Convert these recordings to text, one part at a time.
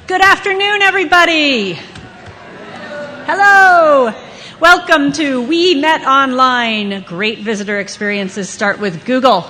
Good afternoon, everybody. Hello. Welcome to We Met Online. Great visitor experiences start with Google.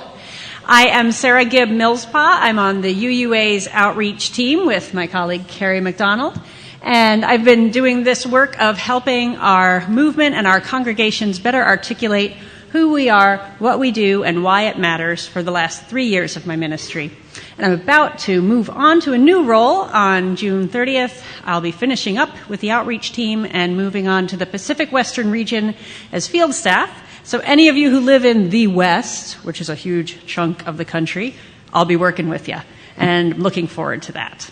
I am Sarah Gibb Millsapugh. I'm on the UUA's outreach team with my colleague Carey McDonald. And I've been doing this work of helping our movement and our congregations better articulate who we are, what we do, and why it matters for the last 3 years of my ministry. And I'm about to move on to a new role on June 30th. I'll be finishing up with the outreach team and moving on to the Pacific Western region as field staff. So any of you who live in the West, which is a huge chunk of the country, I'll be working with you. And I'm looking forward to that.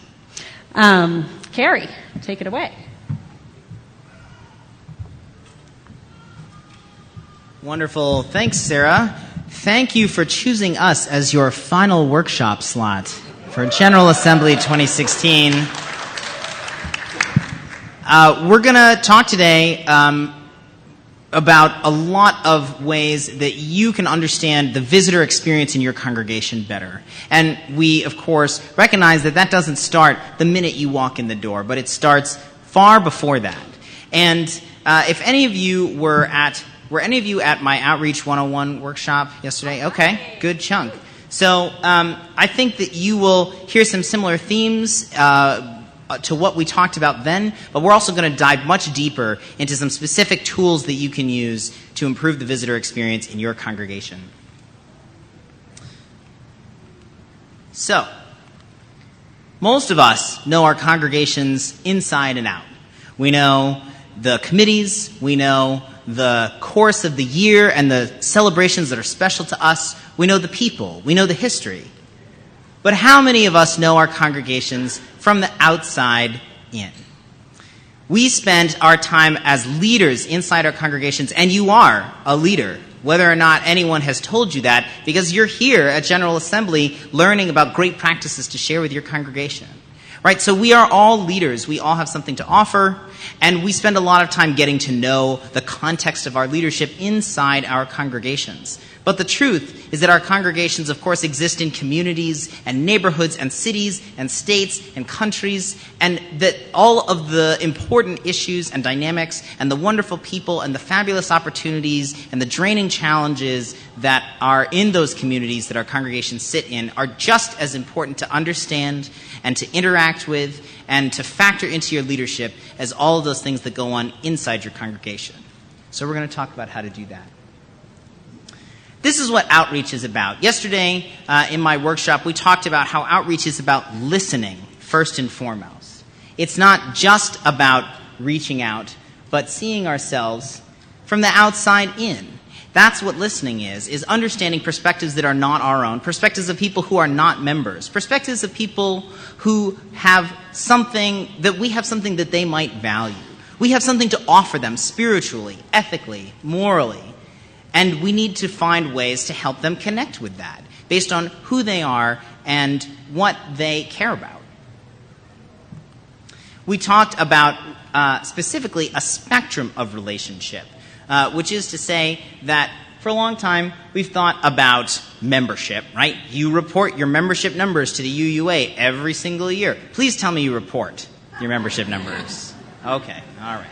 Carey, take it away. Wonderful. Thanks, Sarah. Thank you for choosing us as your final workshop slot for General Assembly 2016. We're going to talk today about a lot of ways that you can understand the visitor experience in your congregation better. And we, of course, recognize that that doesn't start the minute you walk in the door, but it starts far before that. And if any of you were any of you at my Outreach 101 workshop yesterday? Okay, good chunk. So I think that you will hear some similar themes to what we talked about then, but we're also going to dive much deeper into some specific tools that you can use to improve the visitor experience in your congregation. So, most of us know our congregations inside and out. We know the committees, we know the course of the year and the celebrations that are special to us. We know the people. We know the history. But how many of us know our congregations from the outside in? We spend our time as leaders inside our congregations, and you are a leader, whether or not anyone has told you that, because you're here at General Assembly learning about great practices to share with your congregation. Right, so we are all leaders. We all have something to offer, and we spend a lot of time getting to know the context of our leadership inside our congregations. But the truth is that our congregations, of course, exist in communities and neighborhoods and cities and states and countries, and that all of the important issues and dynamics and the wonderful people and the fabulous opportunities and the draining challenges that are in those communities that our congregations sit in are just as important to understand and to interact with and to factor into your leadership as all of those things that go on inside your congregation. So we're going to talk about how to do that. This is what outreach is about. Yesterday, in my workshop, we talked about how outreach is about listening, first and foremost. It's not just about reaching out, but seeing ourselves from the outside in. That's what listening is understanding perspectives that are not our own, perspectives of people who are not members, perspectives of people who have something that they might value. We have something to offer them spiritually, ethically, morally. And we need to find ways to help them connect with that based on who they are and what they care about. We talked about specifically a spectrum of relationship, which is to say that for a long time we've thought about membership, right? You report your membership numbers to the UUA every single year. Please tell me you report your membership numbers. Okay, all right.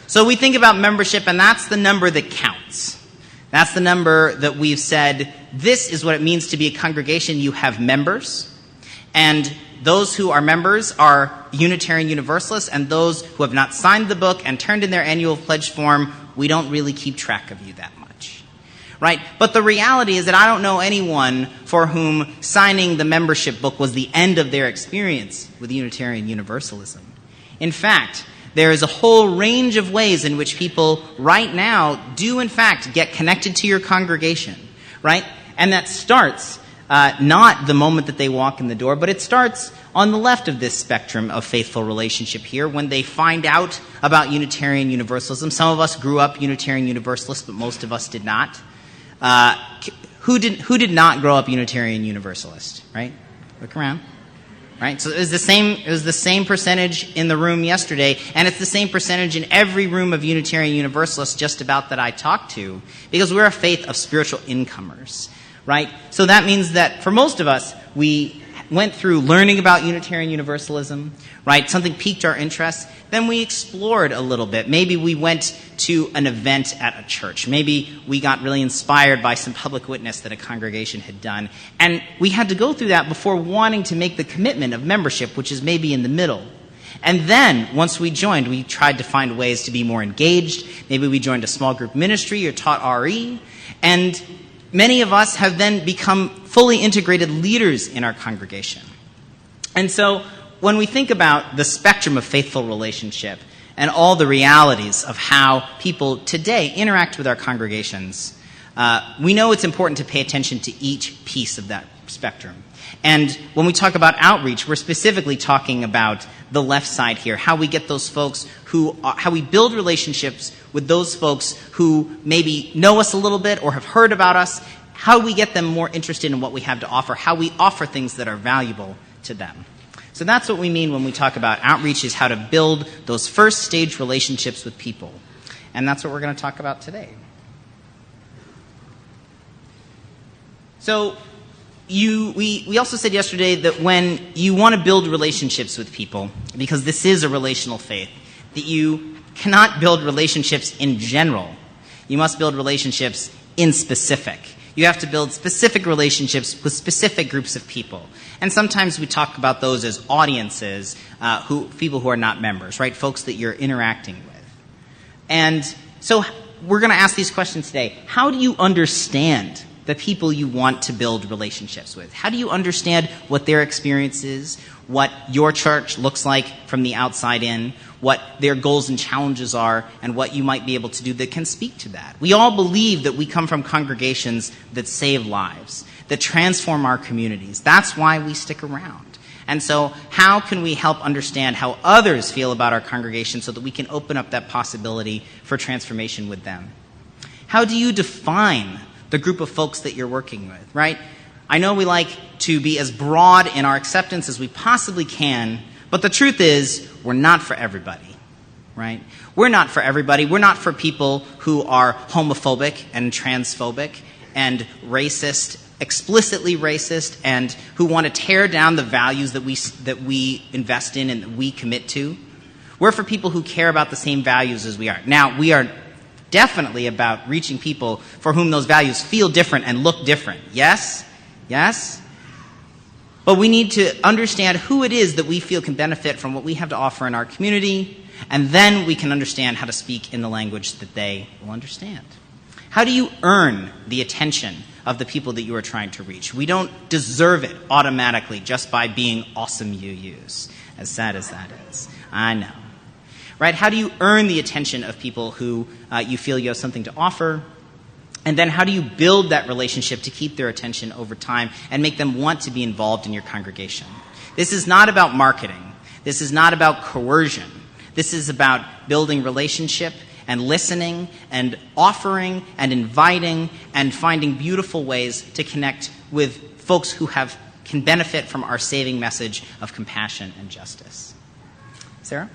So we think about membership, and that's the number that counts. That's the number that we've said, this is what it means to be a congregation. You have members, and those who are members are Unitarian Universalists, and those who have not signed the book and turned in their annual pledge form, we don't really keep track of you that much. Right? But the reality is that I don't know anyone for whom signing the membership book was the end of their experience with Unitarian Universalism. In fact, there is a whole range of ways in which people right now do, in fact, get connected to your congregation, right? And that starts not the moment that they walk in the door, but it starts on the left of this spectrum of faithful relationship here when they find out about Unitarian Universalism. Some of us grew up Unitarian Universalists, but most of us did not. Who did not grow up Unitarian Universalist, right? Look around. Right? So it was the same percentage in the room yesterday, and it's the same percentage in every room of Unitarian Universalists just about that I talked to, because we're a faith of spiritual incomers, right? So that means that for most of us, we went through learning about Unitarian Universalism, right? Something piqued our interest. Then we explored a little bit. Maybe we went to an event at a church. Maybe we got really inspired by some public witness that a congregation had done. And we had to go through that before wanting to make the commitment of membership, which is maybe in the middle. And then, once we joined, we tried to find ways to be more engaged. Maybe we joined a small group ministry or taught RE. And many of us have then become fully integrated leaders in our congregation. And so, when we think about the spectrum of faithful relationship and all the realities of how people today interact with our congregations, we know it's important to pay attention to each piece of that spectrum. And when we talk about outreach, we're specifically talking about the left side here, how we get those folks how we build relationships with those folks who maybe know us a little bit or have heard about us, how we get them more interested in what we have to offer, how we offer things that are valuable to them. So that's what we mean when we talk about outreach, is how to build those first stage relationships with people. And that's what we're going to talk about today. So we also said yesterday that when you want to build relationships with people, because this is a relational faith, that you cannot build relationships in general. You must build relationships in specific. You have to build specific relationships with specific groups of people. And sometimes we talk about those as audiences, people who are not members, right? Folks that you're interacting with. And so we're going to ask these questions today. How do you understand the people you want to build relationships with? How do you understand what their experience is, what your church looks like from the outside in, what their goals and challenges are, and what you might be able to do that can speak to that? We all believe that we come from congregations that save lives, that transform our communities. That's why we stick around. And so how can we help understand how others feel about our congregation so that we can open up that possibility for transformation with them? How do you define the group of folks that you're working with, right? I know we like to be as broad in our acceptance as we possibly can, but the truth is, we're not for everybody, right? We're not for everybody. We're not for people who are homophobic and transphobic and racist, explicitly racist, and who want to tear down the values that we invest in and that we commit to. We're for people who care about the same values as we are. Now, we are definitely about reaching people for whom those values feel different and look different. Yes? Yes? But we need to understand who it is that we feel can benefit from what we have to offer in our community, and then we can understand how to speak in the language that they will understand. How do you earn the attention of the people that you are trying to reach? We don't deserve it automatically just by being awesome UUs, as sad as that is. I know. Right? How do you earn the attention of people who you feel you have something to offer? And then how do you build that relationship to keep their attention over time and make them want to be involved in your congregation? This is not about marketing. This is not about coercion. This is about building relationship and listening and offering and inviting and finding beautiful ways to connect with folks who can benefit from our saving message of compassion and justice. Sarah?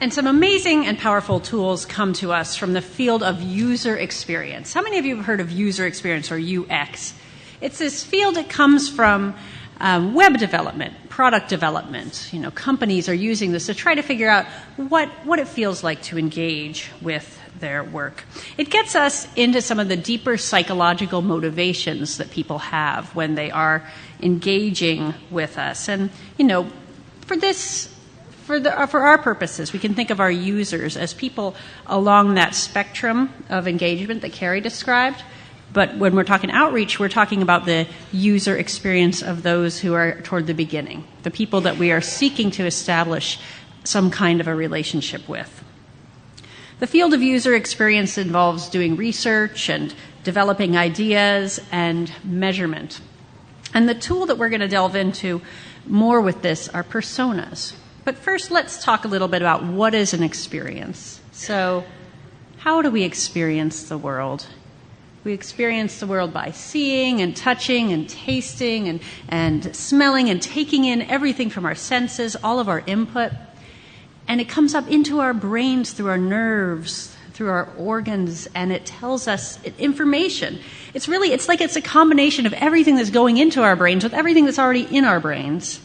And some amazing and powerful tools come to us from the field of user experience. How many of you have heard of user experience or UX? It's this field that comes from web development, product development. Companies are using this to try to figure out what it feels like to engage with their work. It gets us into some of the deeper psychological motivations that people have when they are engaging with us. And, for our purposes, we can think of our users as people along that spectrum of engagement that Carey described. But when we're talking outreach, we're talking about the user experience of those who are toward the beginning, the people that we are seeking to establish some kind of a relationship with. The field of user experience involves doing research and developing ideas and measurement. And the tool that we're going to delve into more with this are personas. But first, let's talk a little bit about what is an experience. So, how do we experience the world? We experience the world by seeing and touching and tasting and smelling and taking in everything from our senses, all of our input. And it comes up into our brains through our nerves, through our organs, and it tells us information. It's like it's a combination of everything that's going into our brains with everything that's already in our brains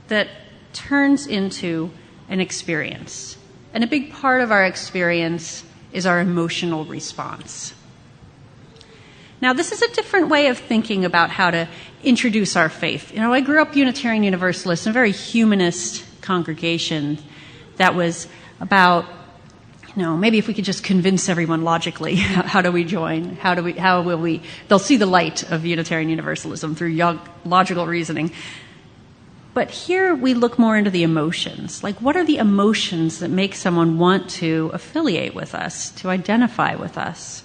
that turns into an experience. And a big part of our experience is our emotional response. Now, this is a different way of thinking about how to introduce our faith. I grew up Unitarian Universalist in a very humanist congregation that was about, maybe if we could just convince everyone logically, how do we join? How will we? They'll see the light of Unitarian Universalism through logical reasoning. But here we look more into the emotions. Like, what are the emotions that make someone want to affiliate with us, to identify with us?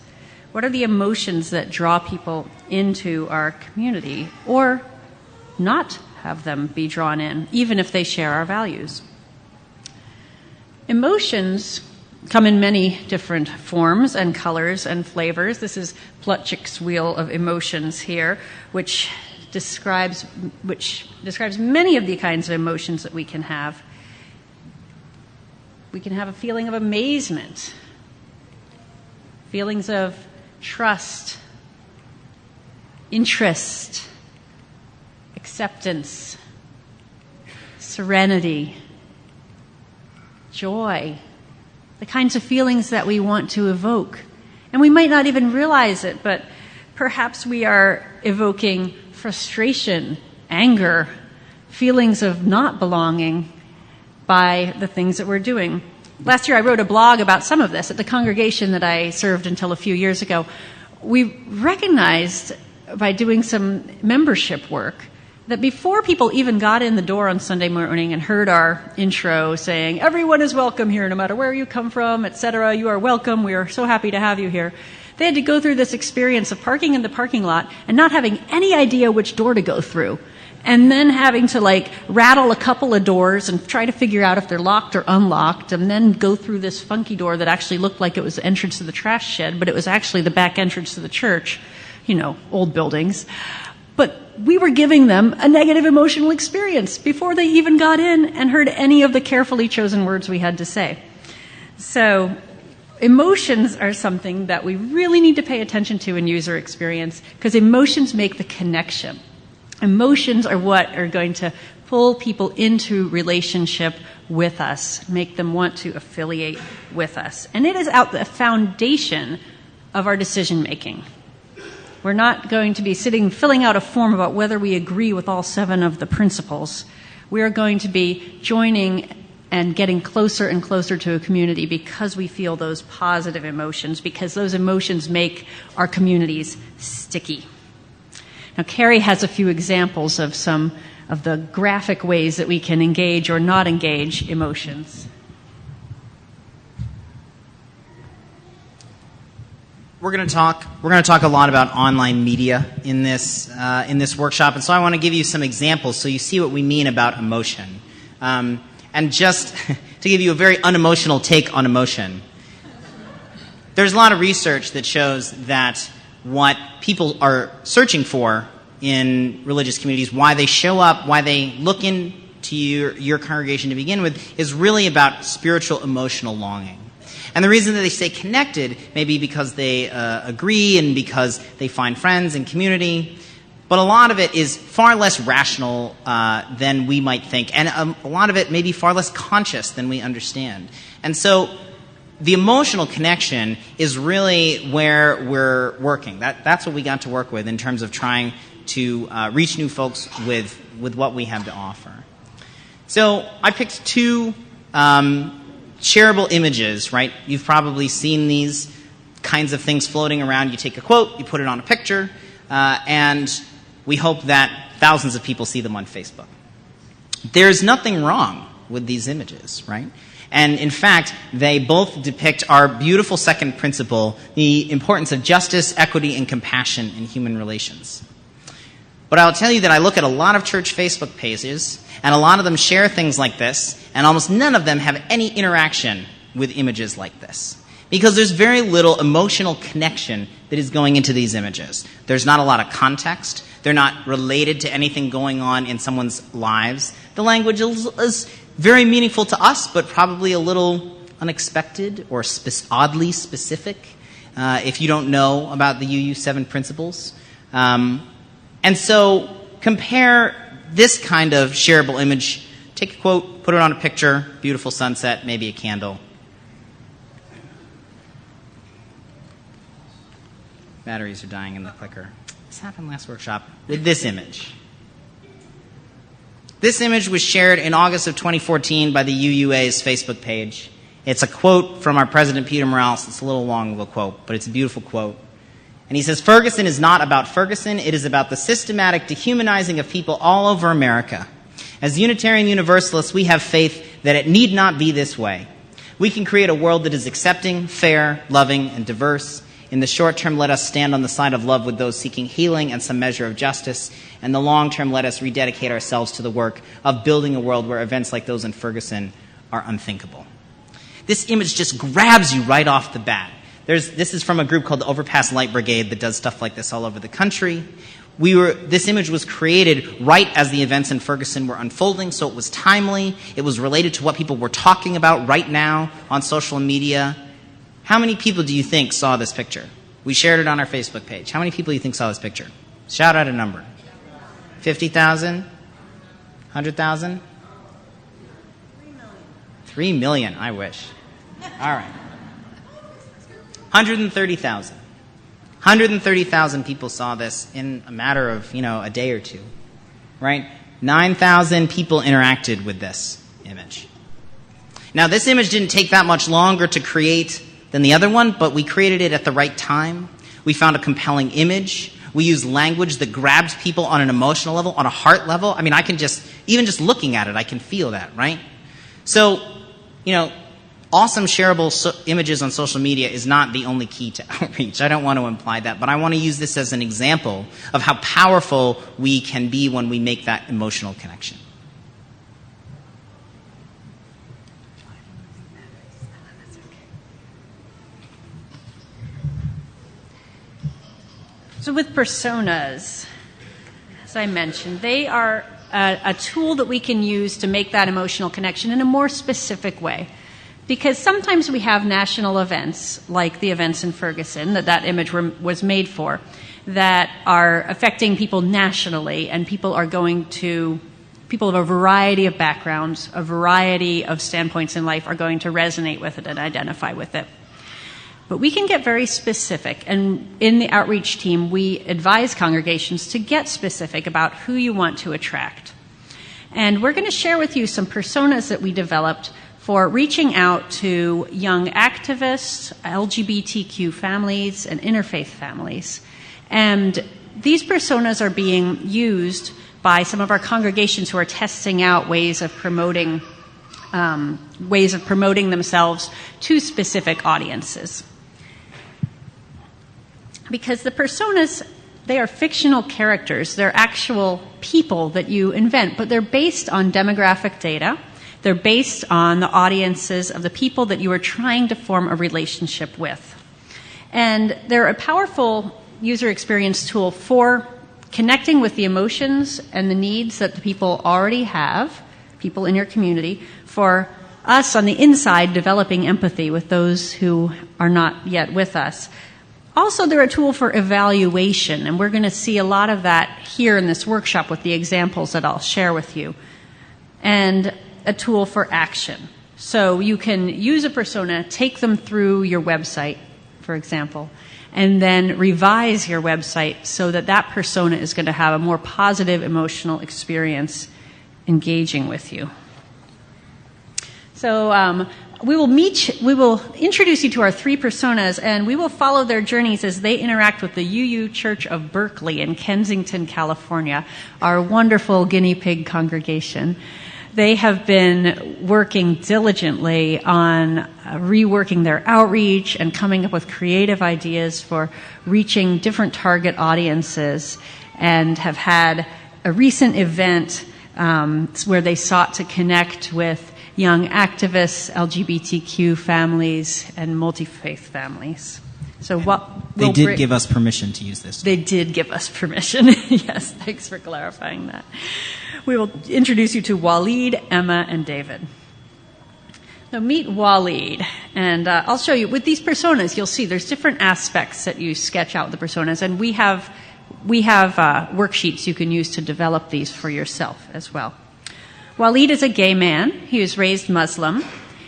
What are the emotions that draw people into our community or not have them be drawn in, even if they share our values? Emotions come in many different forms and colors and flavors. This is Plutchik's Wheel of Emotions here, which describes many of the kinds of emotions that we can have. We can have a feeling of amazement, feelings of trust, interest, acceptance, serenity, joy, the kinds of feelings that we want to evoke. And we might not even realize it, but perhaps we are evoking frustration, anger, feelings of not belonging by the things that we're doing. Last year I wrote a blog about some of this at the congregation that I served until a few years ago. We recognized by doing some membership work that before people even got in the door on Sunday morning and heard our intro saying, everyone is welcome here, no matter where you come from, etc., you are welcome, we are so happy to have you here. They had to go through this experience of parking in the parking lot and not having any idea which door to go through. And then having to rattle a couple of doors and try to figure out if they're locked or unlocked, and then go through this funky door that actually looked like it was the entrance to the trash shed, but it was actually the back entrance to the church, old buildings. But we were giving them a negative emotional experience before they even got in and heard any of the carefully chosen words we had to say. So emotions are something that we really need to pay attention to in user experience, because emotions make the connection. Emotions are what are going to pull people into relationship with us, make them want to affiliate with us. And it is at the foundation of our decision making. We're not going to be filling out a form about whether we agree with all 7 of the principles. We are going to be joining and getting closer and closer to a community because we feel those positive emotions, because those emotions make our communities sticky. Now, Carey has a few examples of some of the graphic ways that we can engage or not engage emotions. We're going to talk a lot about online media in this workshop, and so I want to give you some examples so you see what we mean about emotion. And just to give you a very unemotional take on emotion, there's a lot of research that shows that what people are searching for in religious communities, why they show up, why they look into your congregation to begin with, is really about spiritual emotional longing. And the reason that they stay connected may be because they agree and because they find friends and community, but a lot of it is far less rational than we might think, and a lot of it may be far less conscious than we understand. And so the emotional connection is really where we're working. That's what we got to work with in terms of trying to reach new folks with what we have to offer. So I picked 2 shareable images, right? You've probably seen these kinds of things floating around. You take a quote, you put it on a picture, and we hope that thousands of people see them on Facebook. There's nothing wrong with these images, right? And in fact, they both depict our beautiful second principle, the importance of justice, equity, and compassion in human relations. But I'll tell you that I look at a lot of church Facebook pages, and a lot of them share things like this, and almost none of them have any interaction with images like this. Because there's very little emotional connection that is going into these images. There's not a lot of context. They're not related to anything going on in someone's lives. The language is very meaningful to us, but probably a little unexpected or oddly specific if you don't know about the UU7 principles. And so compare this kind of shareable image. Take a quote, put it on a picture, beautiful sunset, maybe a candle. Batteries are dying in the clicker. This happened last workshop with this image. This image was shared in August of 2014 by the UUA's Facebook page. It's a quote from our president, Peter Morales. It's a little long of a quote, but it's a beautiful quote. And he says, "Ferguson is not about Ferguson. It is about the systematic dehumanizing of people all over America. As Unitarian Universalists, we have faith that it need not be this way. We can create a world that is accepting, fair, loving, and diverse. In the short term, let us stand on the side of love with those seeking healing and some measure of justice. In the long term, let us rededicate ourselves to the work of building a world where events like those in Ferguson are unthinkable." This image just grabs you right off the bat. This is from a group called the Overpass Light Brigade that does stuff like this all over the country. This image was created right as the events in Ferguson were unfolding, so it was timely. It was related to what people were talking about right now on social media. How many people do you think saw this picture? We shared it on our Facebook page. How many people do you think saw this picture? Shout out a number. 50,000? 100,000? 3 million, I wish. All right. 130,000. 130,000 people saw this in a matter of, a day or two, right? 9,000 people interacted with this image. Now, this image didn't take that much longer to create than the other one, but we created it at the right time. We found a compelling image. We used language that grabbed people on an emotional level, on a heart level. I mean, even just looking at it, I can feel that, right? So, awesome shareable images on social media is not the only key to outreach. I don't want to imply that, but I want to use this as an example of how powerful we can be when we make that emotional connection. So with personas, as I mentioned, they are a tool that we can use to make that emotional connection in a more specific way. Because sometimes we have national events, like the events in Ferguson that image was made for, that are affecting people nationally, and people of a variety of backgrounds, a variety of standpoints in life are going to resonate with it and identify with it. But we can get very specific, and in the outreach team, we advise congregations to get specific about who you want to attract. And we're going to share with you some personas that we developed for reaching out to young activists, LGBTQ families, and interfaith families. And these personas are being used by some of our congregations who are testing out ways of promoting themselves to specific audiences. Because the personas, they are fictional characters. They're actual people that you invent, but they're based on demographic data. They're based on the audiences of the people that you are trying to form a relationship with. And they're a powerful user experience tool for connecting with the emotions and the needs that the people already have, people in your community, for us on the inside developing empathy with those who are not yet with us. Also, they're a tool for evaluation, and we're going to see a lot of that here in this workshop with the examples that I'll share with you. And a tool for action. So you can use a persona, take them through your website, for example, and then revise your website so that persona is going to have a more positive emotional experience engaging with you. So we will introduce you to our 3 personas, and we will follow their journeys as they interact with the UU Church of Berkeley in Kensington, California, our wonderful guinea pig congregation. They have been working diligently on reworking their outreach and coming up with creative ideas for reaching different target audiences, and have had a recent event where they sought to connect with young activists, LGBTQ families, and multi-faith families. So they did give us permission to use this. They did give us permission. Yes, thanks for clarifying that. We will introduce you to Waleed, Emma, and David. So meet Waleed, and I'll show you. With these personas, you'll see there's different aspects that you sketch out with the personas, and we have worksheets you can use to develop these for yourself as well. Waleed is a gay man. He was raised Muslim.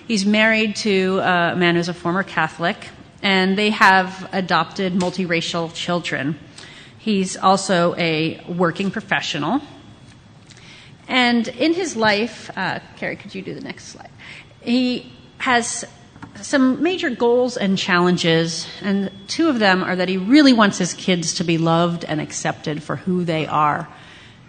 He's married to a man who's a former Catholic, and they have adopted multiracial children. He's also a working professional. And in his life, Carey, could you do the next slide? He has some major goals and challenges, and two of them are that he really wants his kids to be loved and accepted for who they are,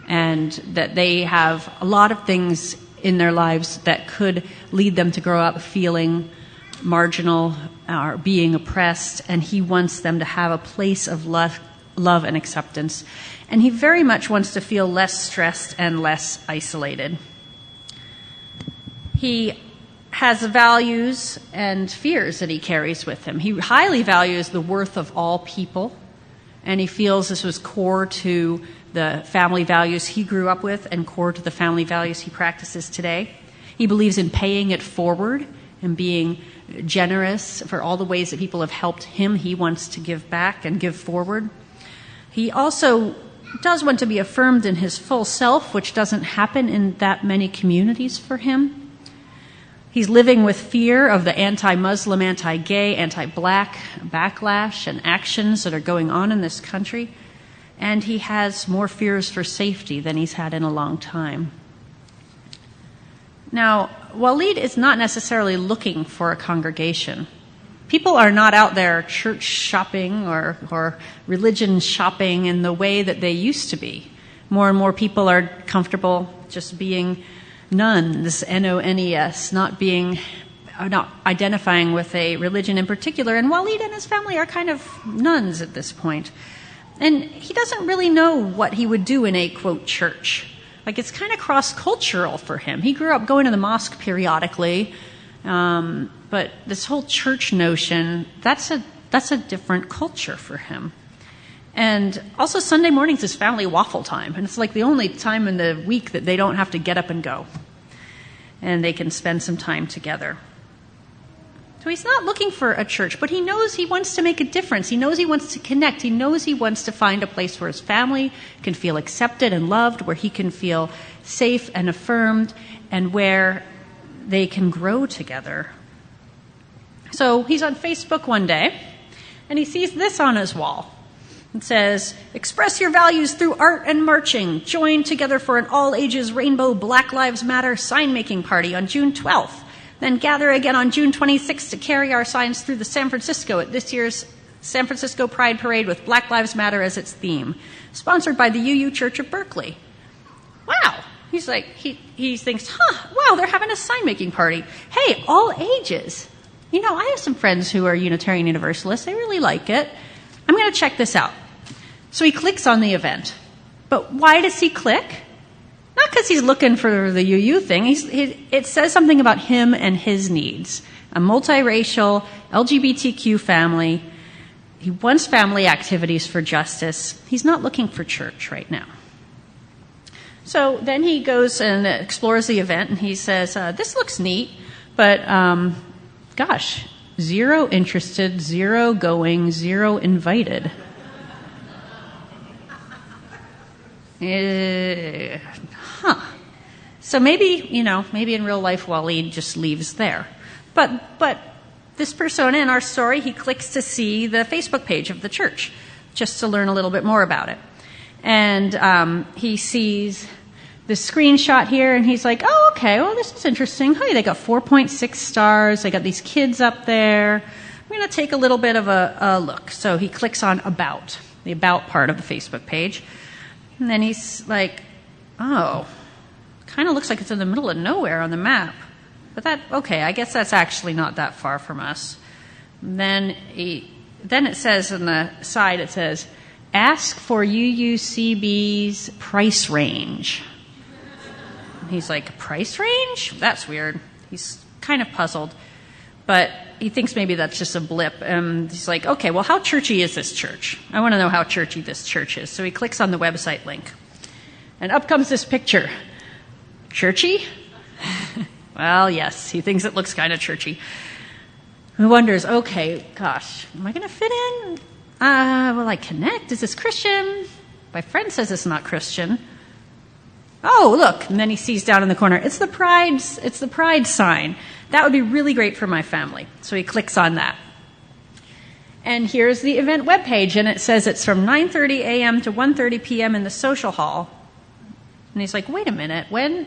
and that they have a lot of things in their lives that could lead them to grow up feeling marginal or being oppressed, and he wants them to have a place of love and acceptance. And he very much wants to feel less stressed and less isolated. He has values and fears that he carries with him. He highly values the worth of all people, and he feels this was core to the family values he grew up with and core to the family values he practices today. He believes in paying it forward and being generous for all the ways that people have helped him. He wants to give back and give forward. He also does want to be affirmed in his full self, which doesn't happen in that many communities for him. He's living with fear of the anti-Muslim, anti-gay, anti-black backlash and actions that are going on in this country. And he has more fears for safety than he's had in a long time. Now, Waleed is not necessarily looking for a congregation. People are not out there church shopping or religion shopping in the way that they used to be. More and more people are comfortable just being nuns, N-O-N-E-S, not identifying with a religion in particular. And Waleed and his family are kind of nuns at this point. And he doesn't really know what he would do in a, quote, church. Like, it's kind of cross-cultural for him. He grew up going to the mosque periodically, but this whole church notion, that's a different culture for him. And also Sunday mornings is family waffle time, and it's like the only time in the week that they don't have to get up and go, and they can spend some time together. So he's not looking for a church, but he knows he wants to make a difference. He knows he wants to connect. He knows he wants to find a place where his family can feel accepted and loved, where he can feel safe and affirmed, and where they can grow together. So he's on Facebook one day, and he sees this on his wall. It says, "Express your values through art and marching. Join together for an all-ages Rainbow Black Lives Matter sign-making party on June 12th. Then gather again on June 26th to carry our signs through the San Francisco at this year's San Francisco Pride Parade with Black Lives Matter as its theme. Sponsored by the UU Church of Berkeley." Wow. He's like, he thinks, wow, they're having a sign-making party. Hey, all ages. You know, I have some friends who are Unitarian Universalists. They really like it. I'm going to check this out. So he clicks on the event. But why does he click? Not because he's looking for the UU thing. It says something about him and his needs. A multiracial LGBTQ family. He wants family activities for justice. He's not looking for church right now. So then he goes and explores the event, and he says, this looks neat, but gosh, 0 interested, 0 going, 0 invited. So maybe in real life, Waleed just leaves there. But this persona in our story, he clicks to see the Facebook page of the church, just to learn a little bit more about it. And he sees the screenshot here, and he's like, oh, okay, well, this is interesting. Hey, they got 4.6 stars. They got these kids up there. I'm going to take a little bit of a look. So he clicks on About, the About part of the Facebook page. And then he's like, oh, kind of looks like it's in the middle of nowhere on the map. But I guess that's actually not that far from us. Then it says on the side, it says, ask for UUCB's price range. And he's like, price range? That's weird. He's kind of puzzled. But he thinks maybe that's just a blip. And he's like, okay, well, how churchy is this church? I want to know how churchy this church is. So he clicks on the website link. And up comes this picture. Churchy? Well, yes, he thinks it looks kind of churchy. He wonders, okay, gosh, am I going to fit in? Will I connect? Is this Christian? My friend says it's not Christian. Oh, look, and then he sees down in the corner, it's the pride sign. That would be really great for my family. So he clicks on that. And here's the event webpage, and it says it's from 9:30 a.m. to 1:30 p.m. in the social hall. And he's like, wait a minute, when?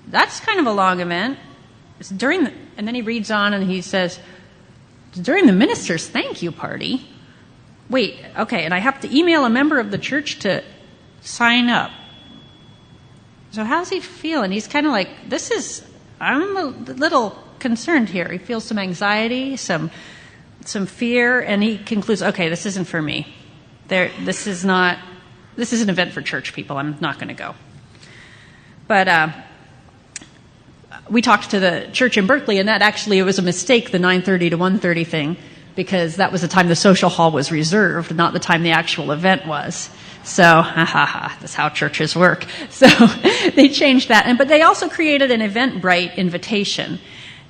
That's kind of a long event. It's during and then he reads on and he says, it's during the minister's thank you party. Wait, okay, and I have to email a member of the church to sign up. So how's he feeling? He's kind of like, I'm a little concerned here. He feels some anxiety, some fear, and he concludes, okay, this isn't for me. This is an event for church people. I'm not going to go. But we talked to the church in Berkeley, and that actually, it was a mistake, the 9:30 to 1:30 thing, because that was the time the social hall was reserved, not the time the actual event was. So, that's how churches work. So they changed that. But they also created an Eventbrite invitation.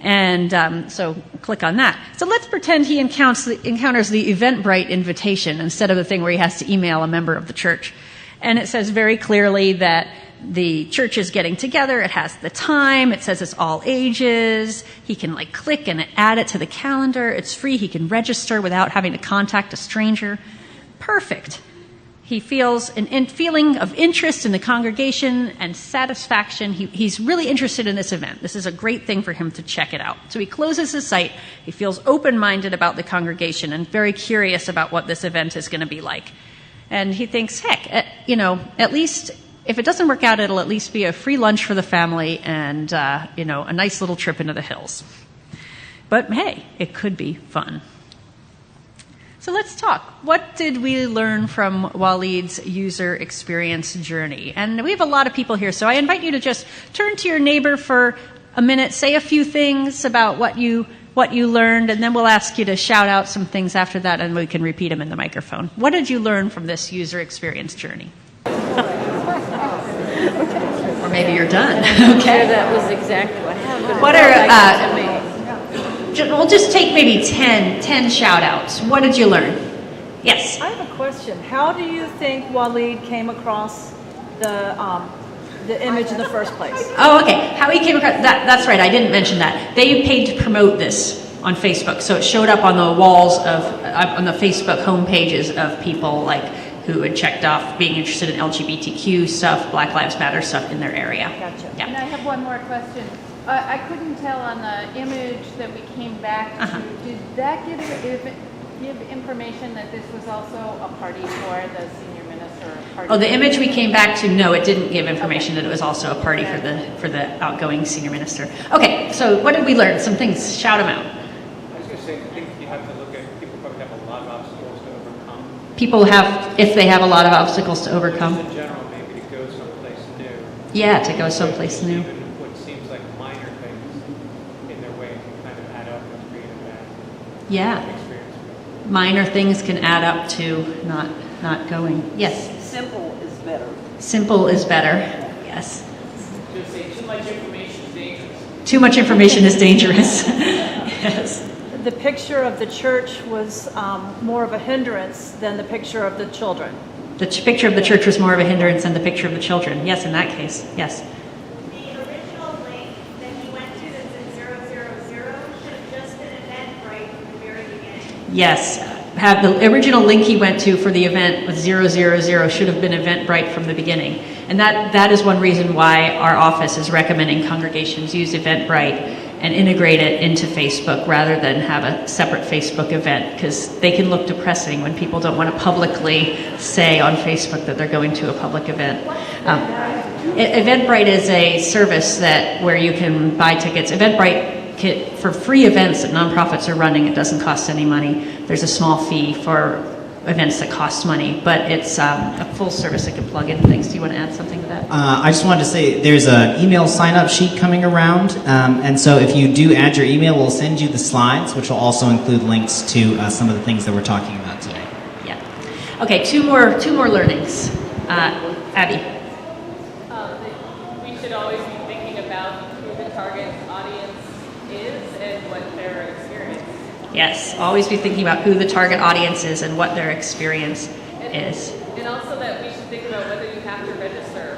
And so click on that. So let's pretend he encounters the Eventbrite invitation instead of the thing where he has to email a member of the church. And it says very clearly that the church is getting together. It has the time. It says it's all ages. He can click and add it to the calendar. It's free. He can register without having to contact a stranger. Perfect. He feels feeling of interest in the congregation and satisfaction. He's really interested in this event. This is a great thing for him to check it out. So he closes his site. He feels open-minded about the congregation and very curious about what this event is going to be like. And he thinks, heck, at least if it doesn't work out, it'll at least be a free lunch for the family and, a nice little trip into the hills. But hey, it could be fun. So let's talk. What did we learn from Waleed's user experience journey? And we have a lot of people here, so I invite you to just turn to your neighbor for a minute, say a few things about what you learned, and then we'll ask you to shout out some things after that, and we can repeat them in the microphone. What did you learn from this user experience journey? Or maybe you're done. Okay. That was exactly what happened. What are... We'll just take maybe 10 shout-outs. What did you learn? Yes? I have a question. How do you think Waleed came across the image in the first place? Oh, okay. How he came across... That's right. I didn't mention that. They paid to promote this on Facebook. So it showed up on the walls on the Facebook home pages of people who had checked off being interested in LGBTQ stuff, Black Lives Matter stuff in their area. Gotcha. Yeah. And I have one more question. I couldn't tell on the image that we came back to. Did that give information that this was also a party for the senior minister? Oh, the image we came back to, no, it didn't give information that it was also a party for the outgoing senior minister. Okay, so what did we learn? Some things. Shout them out. I was going to say, I think you have to look at people probably have a lot of obstacles to overcome. People have, if they have a lot of obstacles to overcome. Just in general, maybe to go someplace new. Yeah, to go someplace new. Even what seems like minor things in their way can kind of add up and create a bad experience. Minor things can add up to not going. Yes? Simple is better. Simple is better. Yes. Just say too much information is dangerous. Too much information is dangerous. Yes. The picture of the church was more of a hindrance than the picture of the children. The picture of the church was more of a hindrance than the picture of the children. Yes, in that case. Yes. The original link that he went to that's in 000 should have just been Eventbrite from the very beginning. Yes. The original link he went to for the event with 000 should have been Eventbrite from the beginning. And that is one reason why our office is recommending congregations use Eventbrite and integrate it into Facebook rather than have a separate Facebook event, because they can look depressing when people don't want to publicly say on Facebook that they're going to a public event. Eventbrite is a service where you can buy tickets. Eventbrite, for free events that nonprofits are running, it doesn't cost any money. There's a small fee for events that cost money, but it's a full service that can plug in things. Do you want to add something to that? I just wanted to say there's an email sign-up sheet coming around, and so if you do add your email, we'll send you the slides, which will also include links to some of the things that we're talking about today. Yeah. Okay, two more learnings. Abby. We should always be thinking about who the target audience Yes, always be thinking about who the target audience is and what their experience is. And also that we should think about whether you have to register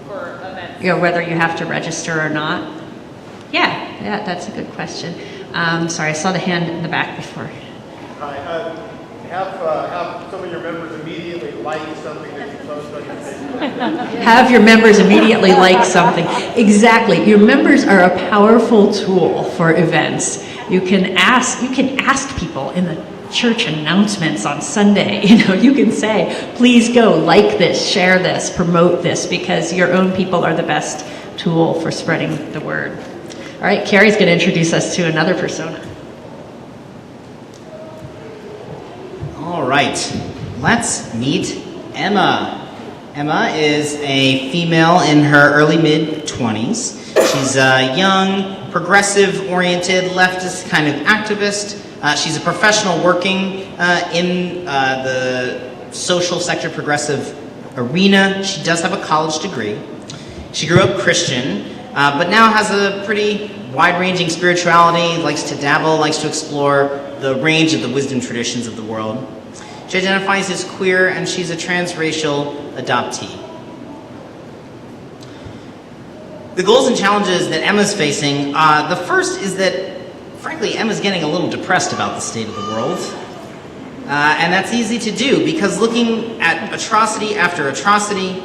for events. Whether you have to register or not. Yeah, that's a good question. Sorry, I saw the hand in the back before. Hi. Have some of your members immediately like something that you post on your Facebook. Have your members immediately like something. Exactly. Your members are a powerful tool for events. You can ask people in the church announcements on Sunday. You can say, please go like this, share this, promote this, because your own people are the best tool for spreading the word. All right, Carey's going to introduce us to another persona. All right, let's meet Emma. Emma is a female in her early mid-20s. She's a young, progressive-oriented, leftist kind of activist. She's a professional working in the social sector progressive arena. She does have a college degree. She grew up Christian, but now has a pretty wide-ranging spirituality, likes to dabble, likes to explore the range of the wisdom traditions of the world. She identifies as queer, and she's a transracial adoptee. The goals and challenges that Emma's facing, the first is that, frankly, Emma's getting a little depressed about the state of the world. And that's easy to do, because looking at atrocity after atrocity,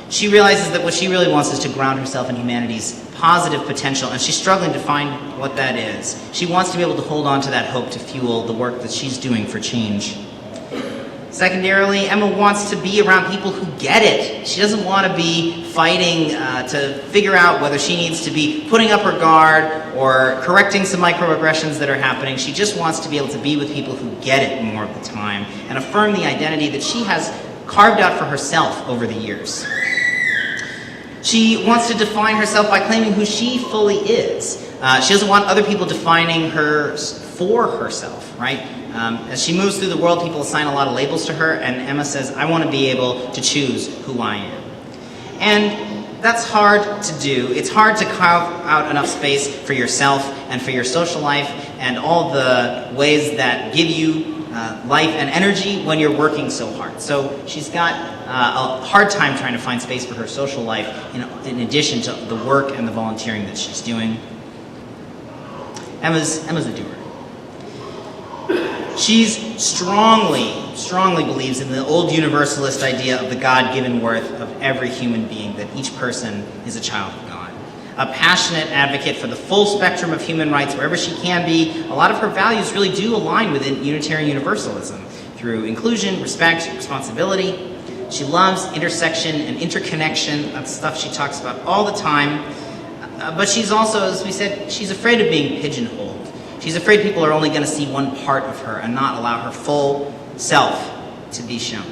she realizes that what she really wants is to ground herself in humanity's positive potential, and she's struggling to find what that is. She wants to be able to hold on to that hope to fuel the work that she's doing for change. Secondarily, Emma wants to be around people who get it. She doesn't want to be fighting to figure out whether she needs to be putting up her guard or correcting some microaggressions that are happening. She just wants to be able to be with people who get it more of the time and affirm the identity that she has carved out for herself over the years. She wants to define herself by claiming who she fully is. She doesn't want other people defining her for herself, right? As she moves through the world, people assign a lot of labels to her, and Emma says, I want to be able to choose who I am. And that's hard to do. It's hard to carve out enough space for yourself and for your social life and all the ways that give you life and energy when you're working so hard. So she's got a hard time trying to find space for her social life in addition to the work and the volunteering that she's doing. Emma's a doer. She's strongly believes in the old universalist idea of the God-given worth of every human being, that each person is a child of God. A passionate advocate for the full spectrum of human rights wherever she can be. A lot of her values really do align with Unitarian Universalism through inclusion, respect, responsibility. She loves intersection and interconnection. That's stuff she talks about all the time. But she's also, as we said, she's afraid of being pigeonholed. She's afraid people are only going to see one part of her and not allow her full self to be shown.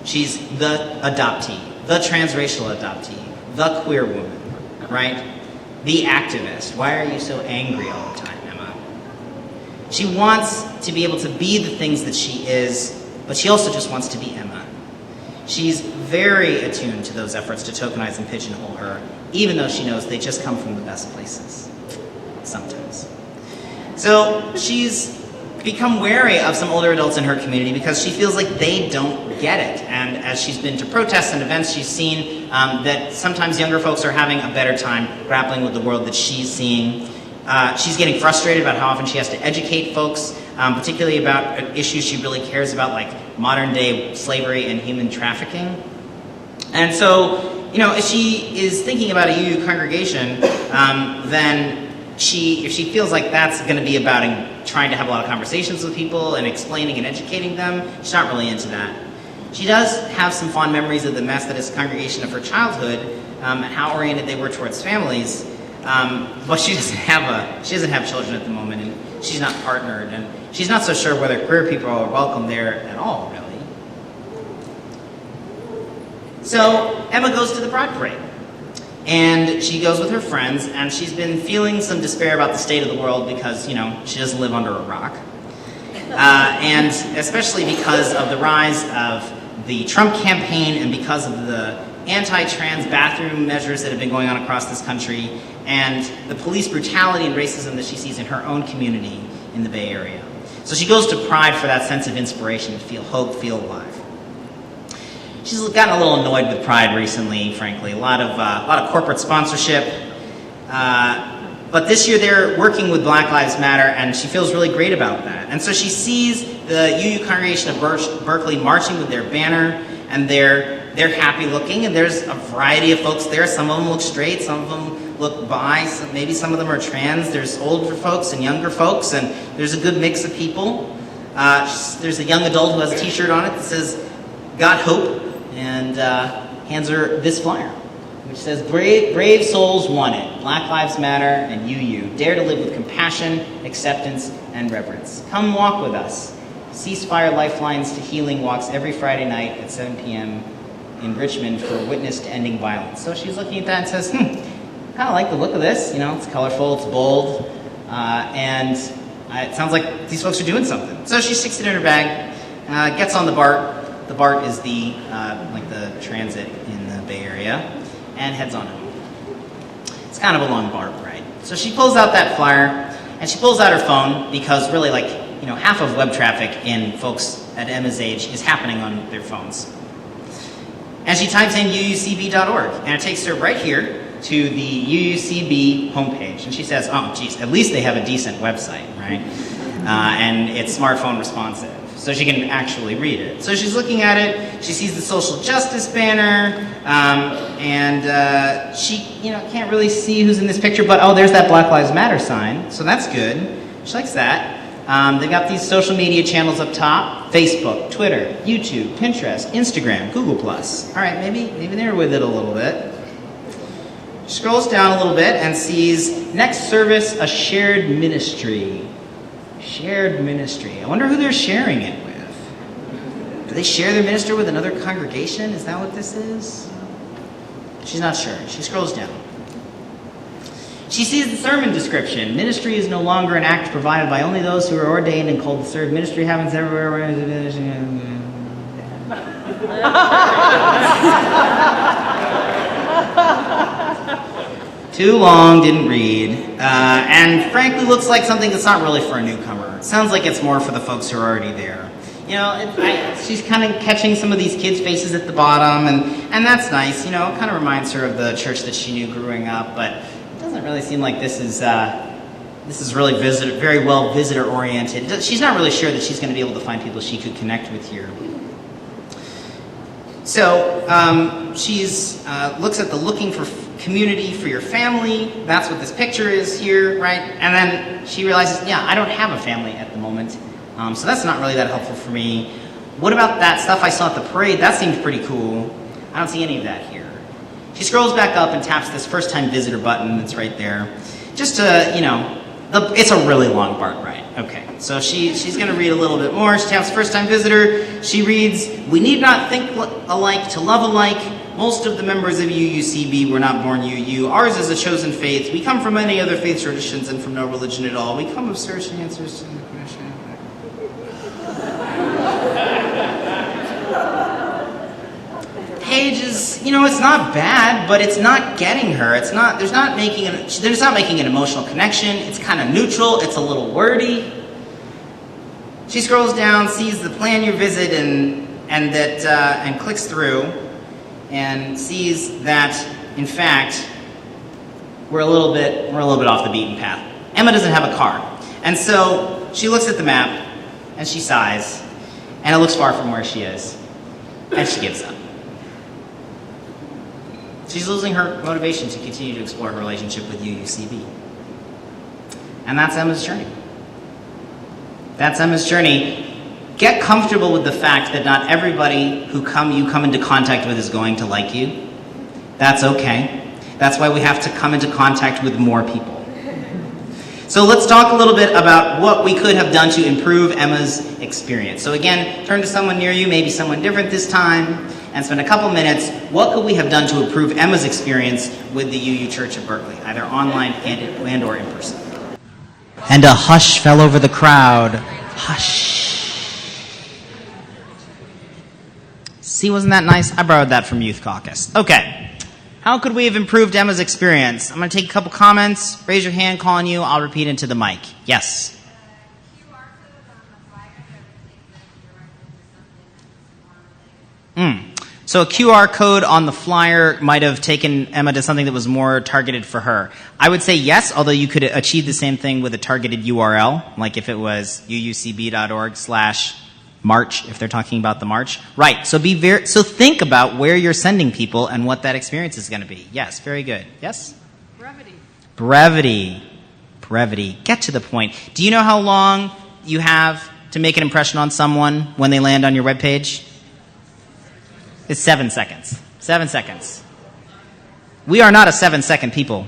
She's the adoptee, the transracial adoptee, the queer woman, right? The activist. Why are you so angry all the time, Emma? She wants to be able to be the things that she is, but she also just wants to be Emma. She's very attuned to those efforts to tokenize and pigeonhole her, even though she knows they just come from the best places, sometimes. So she's become wary of some older adults in her community because she feels like they don't get it. And as she's been to protests and events, she's seen that sometimes younger folks are having a better time grappling with the world that she's seeing. She's getting frustrated about how often she has to educate folks, particularly about issues she really cares about, like modern-day slavery and human trafficking. And so, if she is thinking about a UU congregation, then if she feels like that's going to be about trying to have a lot of conversations with people and explaining and educating them, she's not really into that. She does have some fond memories of the Methodist congregation of her childhood and how oriented they were towards families, but she doesn't have children at the moment, and she's not partnered, and she's not so sure whether queer people are welcome there at all, really. So Emma goes to the Pride Parade. And she goes with her friends, and she's been feeling some despair about the state of the world because, she doesn't live under a rock. And especially because of the rise of the Trump campaign and because of the anti-trans bathroom measures that have been going on across this country and the police brutality and racism that she sees in her own community in the Bay Area. So she goes to Pride for that sense of inspiration, to feel hope, feel alive. She's gotten a little annoyed with Pride recently, frankly. A lot of corporate sponsorship. But this year they're working with Black Lives Matter, and she feels really great about that. And so she sees the UU congregation of Berkeley marching with their banner, and they're happy looking, and there's a variety of folks there. Some of them look straight, some of them look bi, maybe some of them are trans. There's older folks and younger folks, and there's a good mix of people. There's a young adult who has a t-shirt on it that says, "Got Hope," and hands her this flyer, which says, brave souls want it. Black Lives Matter and UU. Dare to live with compassion, acceptance, and reverence. Come walk with us. Ceasefire Lifelines to Healing walks every Friday night at 7 p.m. in Richmond for Witness to Ending Violence. So she's looking at that and says, kind of like the look of this. You know, it's colorful, it's bold, and it sounds like these folks are doing something. So she sticks it in her bag, gets on the BART. The BART is the transit in the Bay Area, and heads on home. It's kind of a long BART ride. So she pulls out that flyer, and she pulls out her phone because really, half of web traffic in folks at Emma's age is happening on their phones. And she types in uucb.org, and it takes her right here to the UUCB homepage. And she says, oh, geez, at least they have a decent website, right? And it's smartphone responsive, so she can actually read it. So she's looking at it, she sees the social justice banner, and she can't really see who's in this picture, but oh, there's that Black Lives Matter sign, so that's good. She likes that. They've got these social media channels up top: Facebook, Twitter, YouTube, Pinterest, Instagram, Google+. All right, maybe they're with it a little bit. She scrolls down a little bit and sees next service, a shared ministry. Shared ministry. I wonder who they're sharing it with. Do they share their ministry with another congregation? Is that what this is? She's not sure. She scrolls down. She sees the sermon description. Ministry is no longer an act provided by only those who are ordained and called to serve. Ministry happens everywhere. Too long, didn't read. And frankly looks like something that's not really for a newcomer. It sounds like it's more for the folks who are already there. She's kind of catching some of these kids' faces at the bottom, and that's nice. It kind of reminds her of the church that she knew growing up, but it doesn't really seem like this is really very well visitor oriented. She's not really sure that she's going to be able to find people she could connect with here. So she's looks at the looking for community for your family. That's what this picture is here, right? And then she realizes, yeah, I don't have a family at the moment, so that's not really that helpful for me. What about that stuff I saw at the parade? That seemed pretty cool. I don't see any of that here. She scrolls back up and taps this first-time visitor button that's right there. Just to, it's a really long BART ride. Okay, so she's going to read a little bit more. She taps first-time visitor. She reads, "We need not think alike to love alike. Most of the members of UUCB were not born UU. Ours is a chosen faith. We come from many other faith traditions and from no religion at all. We come of searching answers to the question." Page is, it's not bad, but it's not getting her. They're not making an emotional connection. It's kind of neutral. It's a little wordy. She scrolls down, sees the plan your visit, and clicks through, and sees that, in fact, we're a little bit off the beaten path. Emma doesn't have a car, and so she looks at the map and she sighs, and it looks far from where she is, and she gives up. She's losing her motivation to continue to explore her relationship with UUCB. And that's Emma's journey. That's Emma's journey. Get comfortable with the fact that not everybody who you come into contact with is going to like you. That's okay. That's why we have to come into contact with more people. So let's talk a little bit about what we could have done to improve Emma's experience. So again, turn to someone near you, maybe someone different this time, and spend a couple minutes. What could we have done to improve Emma's experience with the UU Church of Berkeley, either online and or in person? And a hush fell over the crowd. Hush. See, wasn't that nice? I borrowed that from Youth Caucus. Okay. How could we have improved Emma's experience? I'm going to take a couple comments. Raise your hand, call on you. I'll repeat into the mic. Yes. So a QR code on the flyer might have taken Emma to something that was more targeted for her. I would say yes, although you could achieve the same thing with a targeted URL, like if it was uucb.org/march, if they're talking about the march. Right, so so think about where you're sending people and what that experience is going to be. Yes, very good. Yes? Brevity. Get to the point. Do you know how long you have to make an impression on someone when they land on your webpage? It's 7 seconds. 7 seconds. We are not a 7-second people.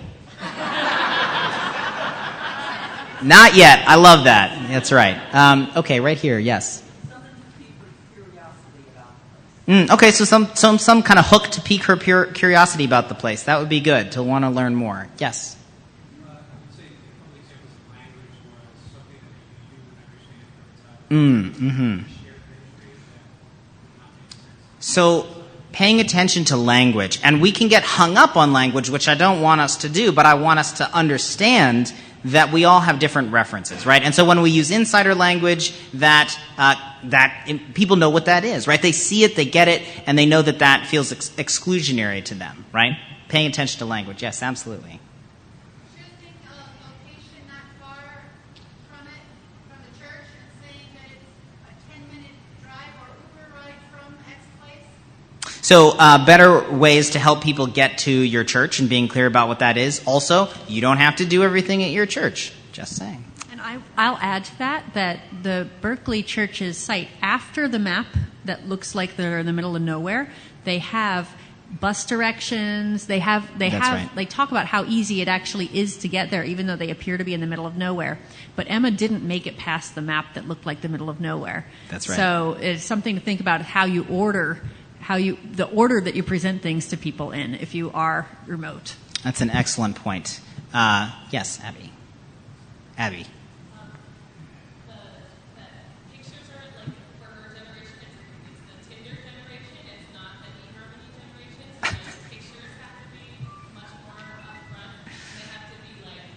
Not yet. I love that. That's right. Okay, right here. Yes. Okay, so some kind of hook to pique her curiosity about the place. That would be good, to want to learn more. Yes. So paying attention to language, and we can get hung up on language, which I don't want us to do, but I want us to understand that we all have different references, right? And so when we use insider language, people know what that is, right? They see it, they get it, and they know that feels exclusionary to them, right? Paying attention to language, yes, absolutely. So better ways to help people get to your church and being clear about what that is. Also, you don't have to do everything at your church. Just saying. And I'll add to that the Berkeley Church's site, after the map that looks like they're in the middle of nowhere, they have bus directions. They talk about how easy it actually is to get there, even though they appear to be in the middle of nowhere. But Emma didn't make it past the map that looked like the middle of nowhere. That's right. So it's something to think about how you order. The order that you present things to people in if you are remote. That's an excellent point. Yes, Abby. The pictures are like for her generation. It's the Tinder generation. It's not the eHarmony generation. So the pictures have to be much more upfront. They have to be like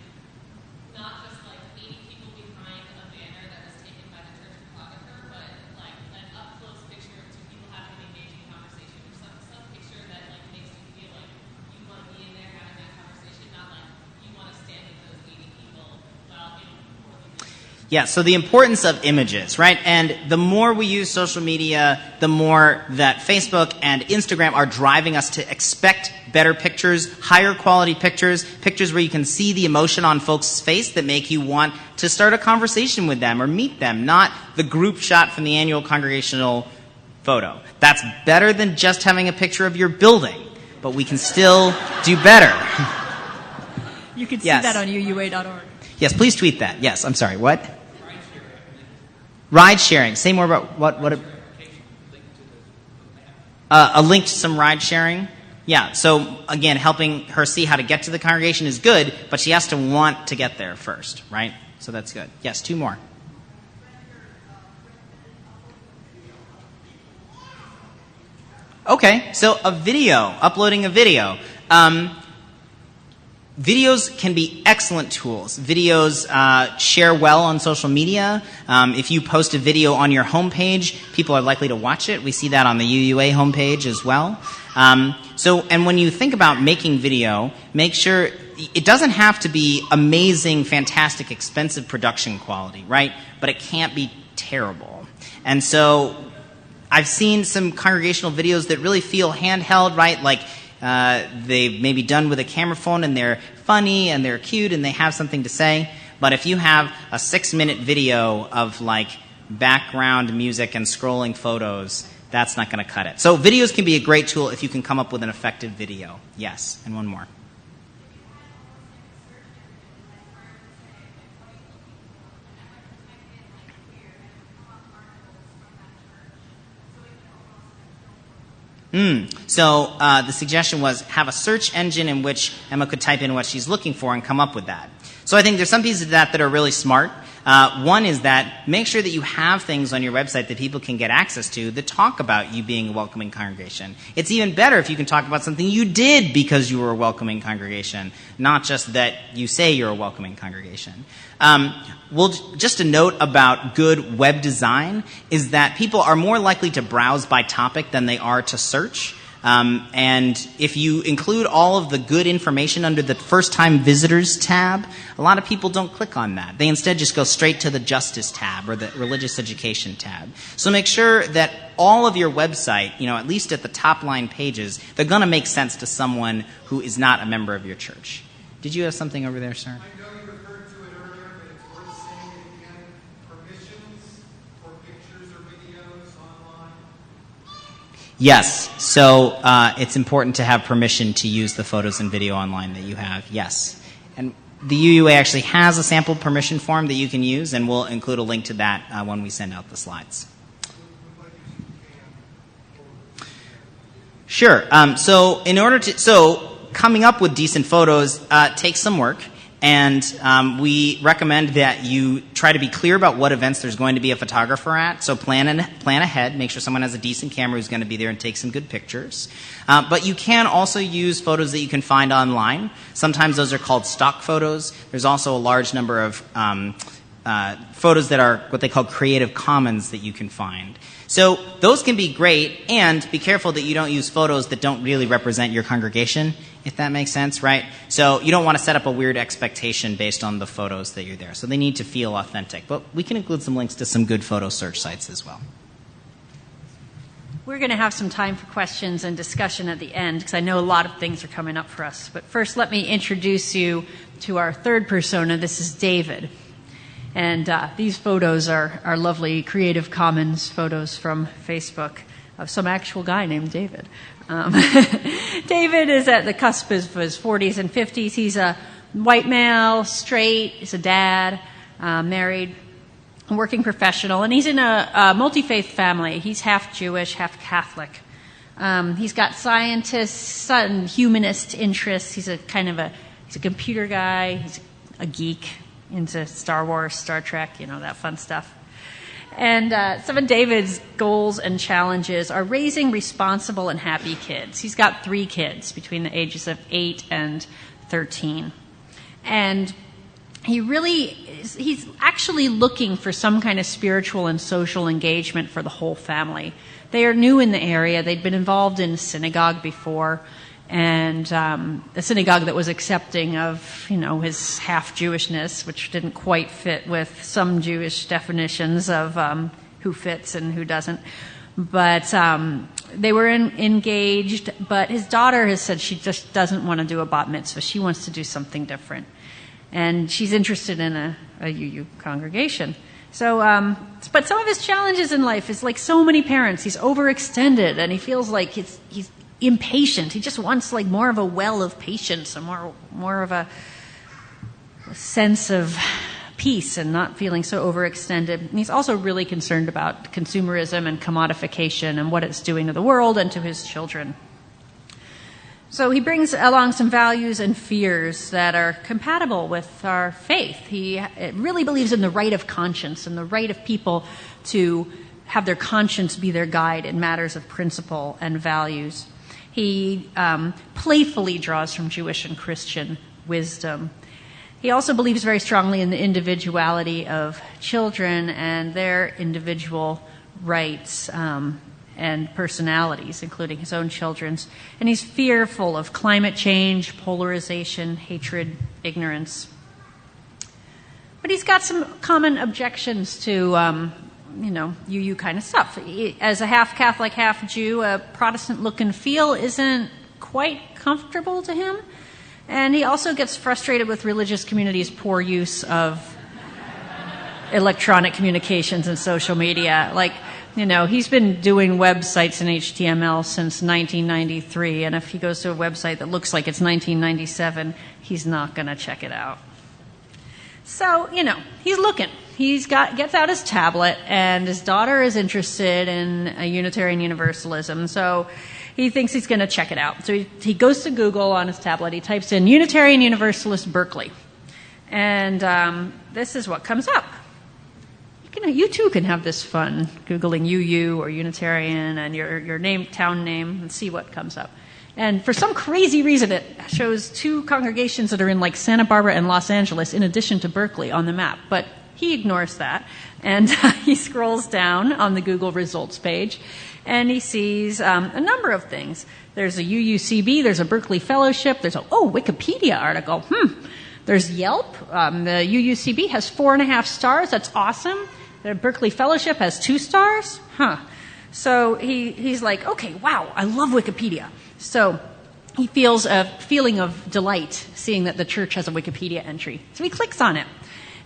not just like 80 people behind a banner that was taken by the church photographer, but like an up close picture of two people having an engaging conversation, or some picture that like makes you feel like you want to be in there having that conversation, not like you want to stand with those 80 people while in poorly pictures. Yeah, so the importance of images, right? And the more we use social media, the more that Facebook and Instagram are driving us to expect better pictures, higher quality pictures where you can see the emotion on folks' face that make you want to start a conversation with them or meet them, not the group shot from the annual congregational photo. That's better than just having a picture of your building, but we can still do better. You can see that on uua.org. Yes, please tweet that. Yes, I'm sorry, what? Ride sharing. Say more about what a link to some ride sharing. Yeah, so again, helping her see how to get to the congregation is good, but she has to want to get there first, right? So that's good. Yes, 2 more. Okay, so uploading a video. Videos can be excellent tools. Videos share well on social media. If you post a video on your homepage, people are likely to watch it. We see that on the UUA homepage as well. And when you think about making video, make sure it doesn't have to be amazing, fantastic, expensive production quality, right? But it can't be terrible. And so I've seen some congregational videos that really feel handheld, right? Like they may be done with a camera phone and they're funny and they're cute and they have something to say. But if you have a 6-minute video of like background music and scrolling photos, that's not going to cut it. So videos can be a great tool if you can come up with an effective video. Yes, and one more. So the suggestion was have a search engine in which Emma could type in what she's looking for and come up with that. So I think there's some pieces of that are really smart. One is that make sure that you have things on your website that people can get access to that talk about you being a welcoming congregation. It's even better if you can talk about something you did because you were a welcoming congregation, not just that you say you're a welcoming congregation. Just a note about good web design is that people are more likely to browse by topic than they are to search. And if you include all of the good information under the first-time visitors tab, a lot of people don't click on that. They instead just go straight to the justice tab or the religious education tab. So make sure that all of your website, at least at the top line pages, they're going to make sense to someone who is not a member of your church. Did you have something over there, sir? I know you referred to it earlier, but it's worth saying it again. Permissions for pictures or videos online. Yes. So it's important to have permission to use the photos and video online that you have. Yes. And the UUA actually has a sample permission form that you can use, and we'll include a link to that when we send out the slides. Sure. So coming up with decent photos takes some work. And we recommend that you try to be clear about what events there's going to be a photographer at. So plan ahead. Make sure someone has a decent camera who's going to be there and take some good pictures. But you can also use photos that you can find online. Sometimes those are called stock photos. There's also a large number of photos that are what they call Creative Commons that you can find. So those can be great, and be careful that you don't use photos that don't really represent your congregation, if that makes sense, right? So you don't want to set up a weird expectation based on the photos that you're there. So they need to feel authentic. But we can include some links to some good photo search sites as well. We're going to have some time for questions and discussion at the end because I know a lot of things are coming up for us. But first, let me introduce you to our third persona. This is David. And these photos are lovely Creative Commons photos from Facebook of some actual guy named David. David is at the cusp of his 40s and 50s. He's a white male, straight, he's a dad, married, a working professional, and he's in a multi-faith family. He's half Jewish, half Catholic. He's got scientists and humanist interests. He's a computer guy. He's a geek into Star Wars, Star Trek, that fun stuff. And some of David's goals and challenges are raising responsible and happy kids. He's got 3 kids between the ages of 8 and 13. And he's actually looking for some kind of spiritual and social engagement for the whole family. They are new in the area. They'd been involved in a synagogue before, and a synagogue that was accepting of, his half-Jewishness, which didn't quite fit with some Jewish definitions of who fits and who doesn't. But they were engaged, but his daughter has said she just doesn't want to do a bat mitzvah. She wants to do something different. And she's interested in a UU congregation. So, but some of his challenges in life is like so many parents, he's overextended, and he feels like he's impatient. He just wants like more of a well of patience and more of a sense of peace and not feeling so overextended. And he's also really concerned about consumerism and commodification and what it's doing to the world and to his children. So he brings along some values and fears that are compatible with our faith. He really believes in the right of conscience and the right of people to have their conscience be their guide in matters of principle and values. He playfully draws from Jewish and Christian wisdom. He also believes very strongly in the individuality of children and their individual rights and personalities, including his own children's. And he's fearful of climate change, polarization, hatred, ignorance. But he's got some common objections to UU kind of stuff. As a half Catholic, half Jew, a Protestant look and feel isn't quite comfortable to him. And he also gets frustrated with religious communities' poor use of electronic communications and social media. He's been doing websites in HTML since 1993, and if he goes to a website that looks like it's 1997, he's not going to check it out. So, he's looking. Gets out his tablet, and his daughter is interested in a Unitarian Universalism, so he thinks he's going to check it out. So he goes to Google on his tablet, he types in Unitarian Universalist Berkeley, and this is what comes up. you too can have this fun, Googling UU or Unitarian and your name, town name, and see what comes up. And for some crazy reason, it shows two congregations that are in like Santa Barbara and Los Angeles in addition to Berkeley on the map. But he ignores that, and he scrolls down on the Google results page, and he sees a number of things. There's a UUCB, there's a Berkeley Fellowship, there's a Wikipedia article. There's Yelp. The UUCB has 4.5 stars. That's awesome. The Berkeley Fellowship has 2 stars. So he's like, okay, wow, I love Wikipedia. So he feels a feeling of delight seeing that the church has a Wikipedia entry. So he clicks on it.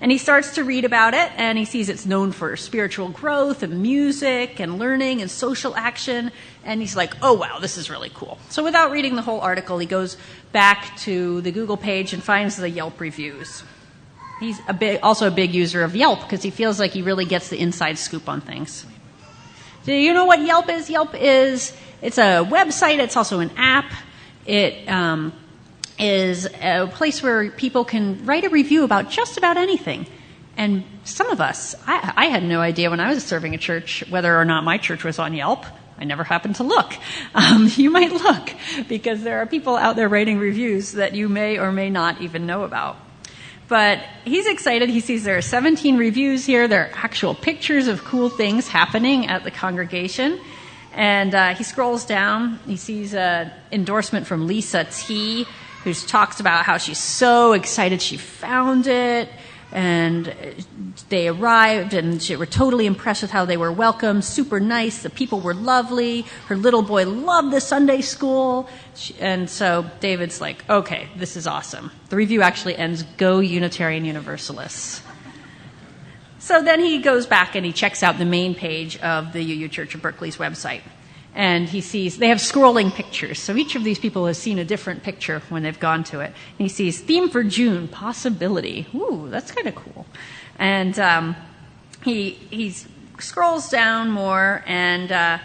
And he starts to read about it, and he sees it's known for spiritual growth and music and learning and social action. And he's like, oh, wow, this is really cool. So without reading the whole article, he goes back to the Google page and finds the Yelp reviews. He's also a big user of Yelp because he feels like he really gets the inside scoop on things. Do you know what Yelp is? It's a website. It's also an app. It is a place where people can write a review about just about anything. And some of us, I had no idea when I was serving a church whether or not my church was on Yelp. I never happened to look. You might look, because there are people out there writing reviews that you may or may not even know about. But he's excited. He sees there are 17 reviews here. There are actual pictures of cool things happening at the congregation. And he scrolls down. He sees an endorsement from Lisa T., who talks about how she's so excited she found it, and they arrived and they were totally impressed with how they were welcomed, super nice, the people were lovely, her little boy loved the Sunday school, and so David's like, okay, this is awesome. The review actually ends, "Go Unitarian Universalists." So then he goes back and he checks out the main page of the UU Church of Berkeley's website. And he sees, they have scrolling pictures. So each of these people has seen a different picture when they've gone to it. And he sees theme for June, possibility. Ooh, that's kind of cool. And he scrolls down more, and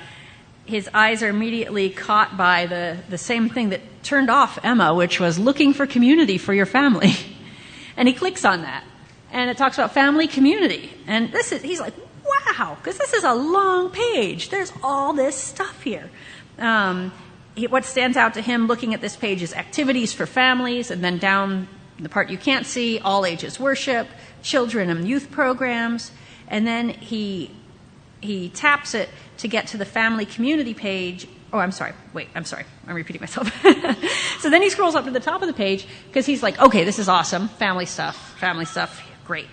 his eyes are immediately caught by the same thing that turned off Emma, which was looking for community for your family. And he clicks on that. And it talks about family community. And he's like, wow, because this is a long page. There's all this stuff here. What stands out to him looking at this page is activities for families, and then down the part you can't see, all ages worship, children and youth programs, and then he taps it to get to the family community page. Oh, I'm sorry, I'm repeating myself. So then he scrolls up to the top of the page because he's like, okay, this is awesome, family stuff, great.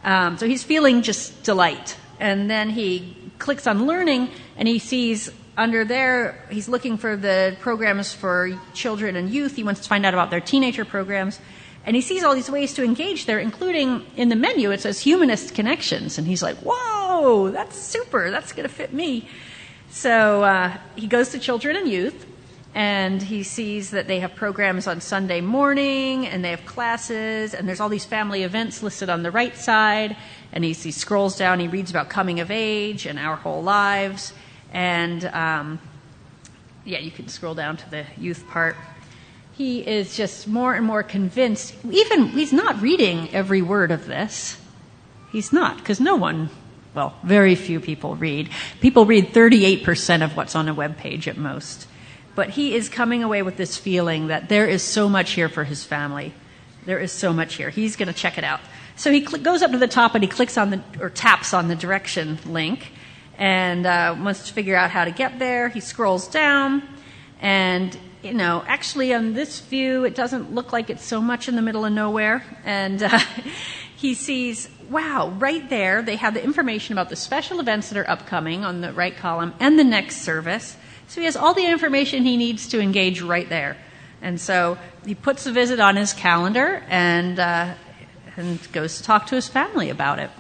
So he's feeling just delight. And then he clicks on learning, and he sees under there, he's looking for the programs for children and youth. He wants to find out about their teenager programs. And he sees all these ways to engage there, including in the menu, it says humanist connections. And he's like, whoa, that's super. That's going to fit me. So he goes to children and youth, and he sees that they have programs on Sunday morning, and they have classes, and there's all these family events listed on the right side. And he scrolls down, he reads about coming of age and our whole lives. And, you can scroll down to the youth part. He is just more and more convinced. Even, he's not reading every word of this. He's not, because very few people read. People read 38% of what's on a web page at most. But he is coming away with this feeling that there is so much here for his family. There is so much here. He's going to check it out. So he goes up to the top and he taps on the direction link and wants to figure out how to get there. He scrolls down, and actually on this view it doesn't look like it's so much in the middle of nowhere. And he sees, wow, right there they have the information about the special events that are upcoming on the right column and the next service. So he has all the information he needs to engage right there. And so he puts the visit on his calendar and goes to talk to his family about it.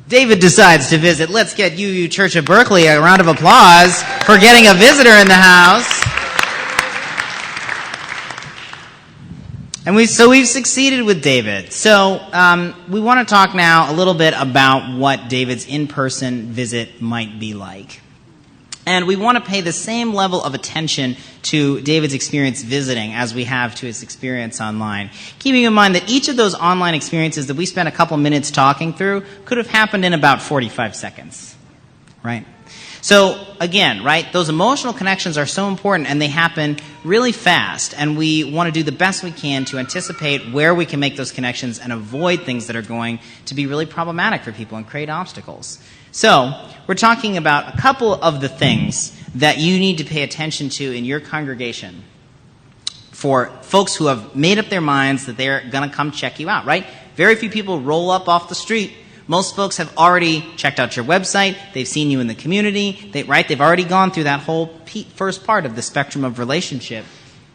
David decides to visit. Let's get UU Church of Berkeley a round of applause for getting a visitor in the house. And we've succeeded with David. So we want to talk now a little bit about what David's in-person visit might be like. And we want to pay the same level of attention to David's experience visiting as we have to his experience online. Keeping in mind that each of those online experiences that we spent a couple minutes talking through could have happened in about 45 seconds, right? So again, right, those emotional connections are so important and they happen really fast, and we want to do the best we can to anticipate where we can make those connections and avoid things that are going to be really problematic for people and create obstacles. So we're talking about a couple of the things that you need to pay attention to in your congregation for folks who have made up their minds that they're going to come check you out, right? Very few people roll up off the street. Most folks have already checked out your website. They've seen you in the community, right? They've already gone through that whole first part of the spectrum of relationship.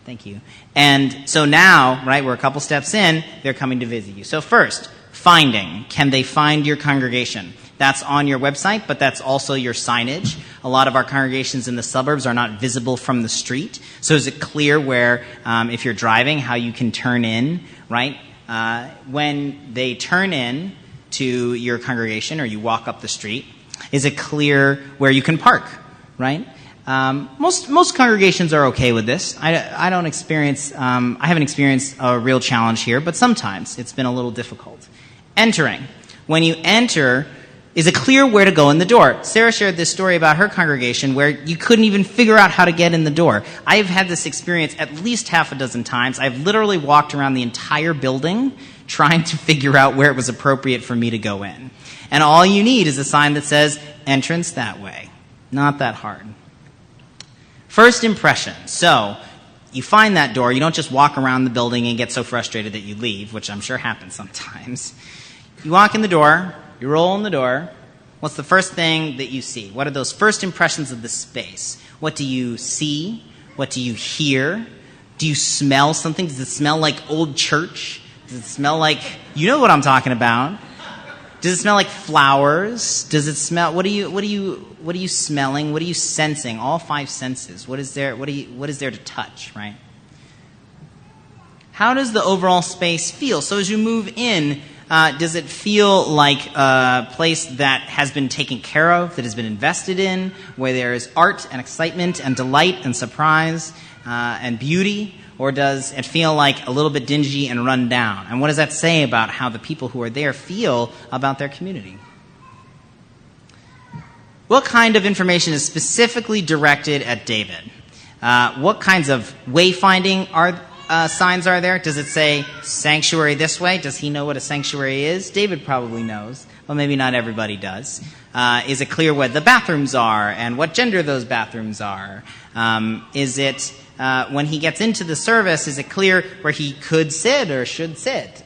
Thank you. And so now, right, we're a couple steps in, they're coming to visit you. So first, finding. Can they find your congregation? That's on your website, but that's also your signage. A lot of our congregations in the suburbs are not visible from the street. So is it clear where, if you're driving, how you can turn in, right? When they turn in to your congregation or you walk up the street, is it clear where you can park, right? Most congregations are okay with this. I haven't experienced a real challenge here, but sometimes it's been a little difficult. Entering. When you enter, is it clear where to go in the door? Sarah shared this story about her congregation where you couldn't even figure out how to get in the door. I've had this experience at least half a dozen times. I've literally walked around the entire building trying to figure out where it was appropriate for me to go in. And all you need is a sign that says, entrance that way. Not that hard. First impression. So, you find that door. You don't just walk around the building and get so frustrated that you leave, which I'm sure happens sometimes. You walk in the door. You roll in the door. What's the first thing that you see? What are those first impressions of the space? What do you see? What do you hear? Do you smell something? Does it smell like old church? Does it smell like, you know what I'm talking about? Does it smell like flowers? Does it smell, what are you smelling? What are you sensing? All five senses. What is there to touch, right? How does the overall space feel? So as you move in, does it feel like a place that has been taken care of, that has been invested in, where there is art and excitement and delight and surprise and beauty? Or does it feel like a little bit dingy and run down? And what does that say about how the people who are there feel about their community? What kind of information is specifically directed at David? What kinds of wayfinding signs are there? Does it say sanctuary this way? Does he know what a sanctuary is? David probably knows. Well, maybe not everybody does. Is it clear where the bathrooms are and what gender those bathrooms are? Is it, when he gets into the service, is it clear where he could sit or should sit?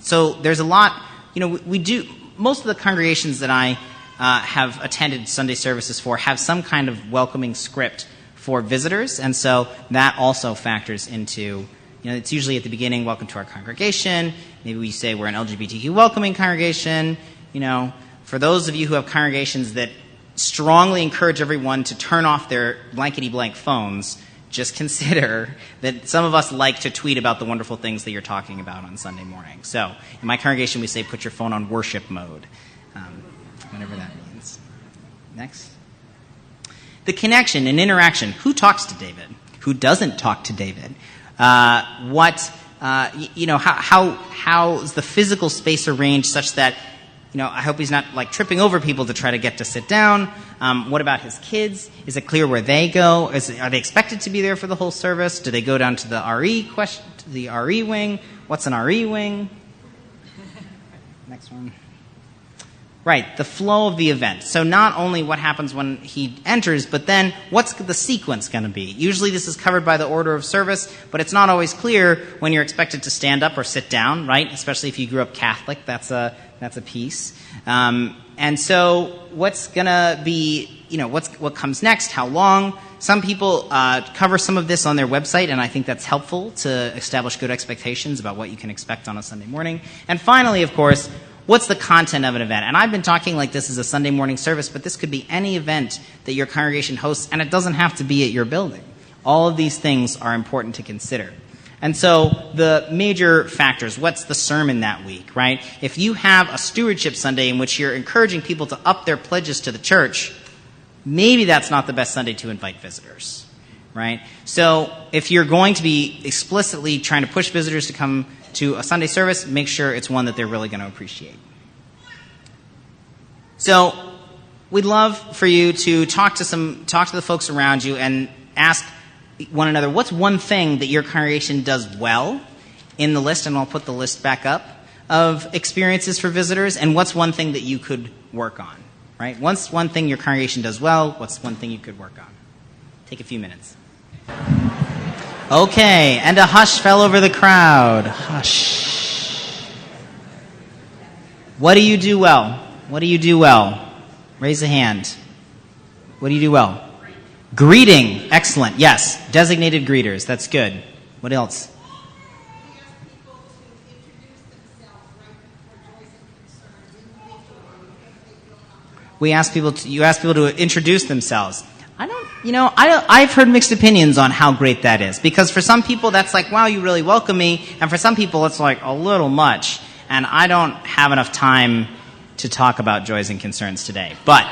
So there's a lot, we do, most of the congregations that I have attended Sunday services for have some kind of welcoming script for visitors, and so that also factors into, it's usually at the beginning, welcome to our congregation. Maybe we say we're an LGBTQ welcoming congregation. For those of you who have congregations that strongly encourage everyone to turn off their blankety-blank phones, just consider that some of us like to tweet about the wonderful things that you're talking about on Sunday morning. So in my congregation, we say put your phone on worship mode, whatever that means. Next. The connection and interaction. Who talks to David? Who doesn't talk to David? How is the physical space arranged such that, I hope he's not like tripping over people to try to get to sit down. What about his kids? Is it clear where they go? Are they expected to be there for the whole service? Do they go down to the RE wing? What's an RE wing? Next one. Right, the flow of the event. So not only what happens when he enters, but then what's the sequence going to be? Usually this is covered by the order of service, but it's not always clear when you're expected to stand up or sit down, right? Especially if you grew up Catholic, that's a piece. And so what's going to be, what comes next, how long? Some people cover some of this on their website, and I think that's helpful to establish good expectations about what you can expect on a Sunday morning. And finally, of course, what's the content of an event? And I've been talking like this is a Sunday morning service, but this could be any event that your congregation hosts, and it doesn't have to be at your building. All of these things are important to consider. And so the major factors, what's the sermon that week, right? If you have a stewardship Sunday in which you're encouraging people to up their pledges to the church, maybe that's not the best Sunday to invite visitors, right? So if you're going to be explicitly trying to push visitors to come to a Sunday service, make sure it's one that they're really going to appreciate. So we'd love for you to talk to the folks around you and ask one another, what's one thing that your congregation does well in the list, and I'll put the list back up, of experiences for visitors, and what's one thing that you could work on, right? What's one thing your congregation does well, what's one thing you could work on? Take a few minutes. Okay, and a hush fell over the crowd. Hush. What do you do well? What do you do well? Raise a hand. What do you do well? Greeting. Excellent. Yes. Designated greeters. That's good. What else? You ask people to introduce themselves. I've heard mixed opinions on how great that is. Because for some people, that's like, wow, you really welcome me. And for some people, it's like a little much. And I don't have enough time to talk about joys and concerns today. But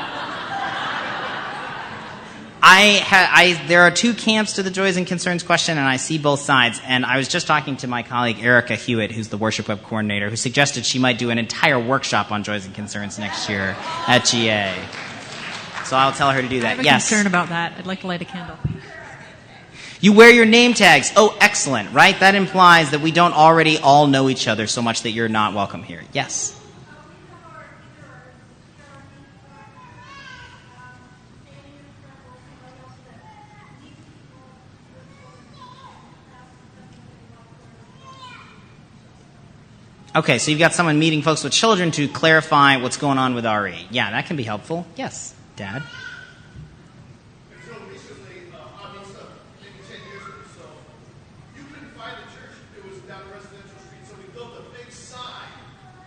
there are two camps to the joys and concerns question, and I see both sides. And I was just talking to my colleague Erica Hewitt, who's the worship web coordinator, who suggested she might do an entire workshop on joys and concerns next year at GA. So I'll tell her to do that. I have a yes. concern about that. I'd like to light a candle. You wear your name tags. Oh, excellent, right? That implies that we don't already all know each other so much that you're not welcome here. Yes. Okay, so you've got someone meeting folks with children to clarify what's going on with RE. Yeah, that can be helpful. Yes, Dad. Recently, maybe 10 years or so, you couldn't find a church. It was down a residential street, so we built a big sign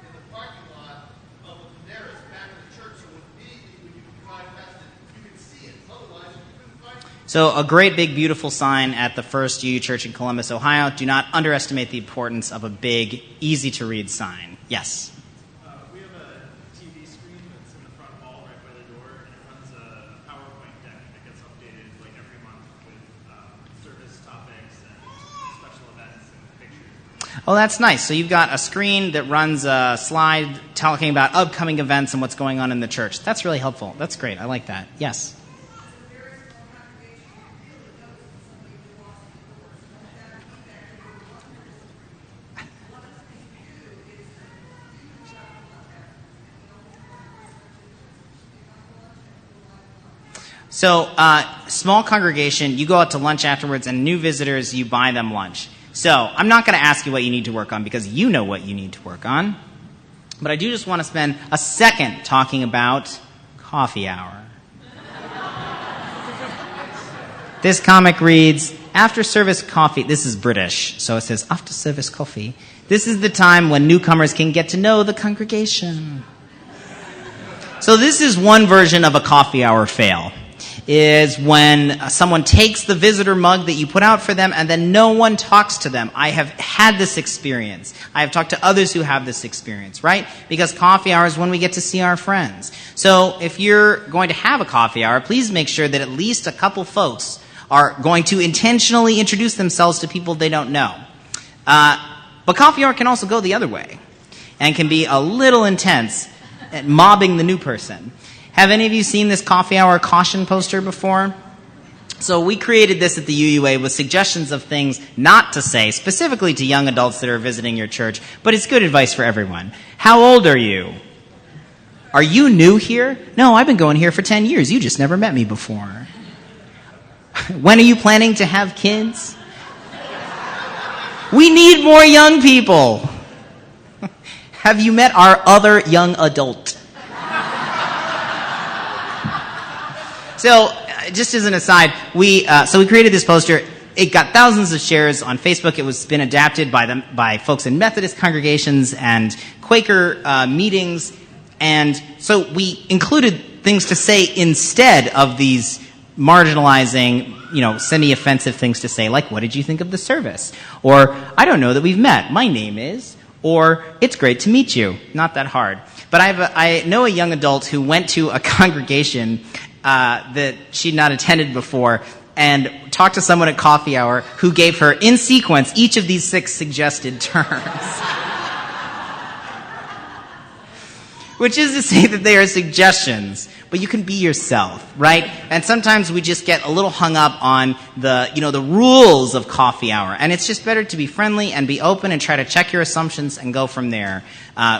in the parking lot of the Panera's back of the church, so when you drive past it, you can see it. Otherwise, you couldn't find it. So a great big beautiful sign at the First UU Church in Columbus, Ohio. Do not underestimate the importance of a big, easy to read sign. Yes. We have a TV screen that's in the front hall right by the door, and it runs a PowerPoint deck that gets updated like every month with service topics and special events and pictures. Oh, that's nice. So you've got a screen that runs a slide talking about upcoming events and what's going on in the church. That's really helpful. That's great. I like that. Yes. So, small congregation, you go out to lunch afterwards, and new visitors, you buy them lunch. So, I'm not going to ask you what you need to work on because you know what you need to work on. But I do just want to spend a second talking about coffee hour. This comic reads, after service coffee, this is British, so it says after service coffee. This is the time when newcomers can get to know the congregation. So this is one version of a coffee hour fail. Is when someone takes the visitor mug that you put out for them and then no one talks to them. I have had this experience. I have talked to others who have this experience, right? Because coffee hour is when we get to see our friends. So if you're going to have a coffee hour, please make sure that at least a couple folks are going to intentionally introduce themselves to people they don't know. But coffee hour can also go the other way and can be a little intense at mobbing the new person. Have any of you seen this coffee hour caution poster before? So we created this at the UUA with suggestions of things not to say, specifically to young adults that are visiting your church, but it's good advice for everyone. How old are you? Are you new here? No, I've been going here for 10 years. You just never met me before. When are you planning to have kids? We need more young people. Have you met our other young adult? So, just as an aside, we created this poster. It got thousands of shares on Facebook. It was been adapted by folks in Methodist congregations and Quaker meetings, and so we included things to say instead of these marginalizing, semi-offensive things to say, like, "What did you think of the service?" Or, "I don't know that we've met. My name is," or, "It's great to meet you." Not that hard. But I know a young adult who went to a congregation that she'd not attended before and talked to someone at coffee hour who gave her, in sequence, each of these 6 suggested terms. Which is to say that they are suggestions, but you can be yourself, right? And sometimes we just get a little hung up on the rules of coffee hour. And it's just better to be friendly and be open and try to check your assumptions and go from there.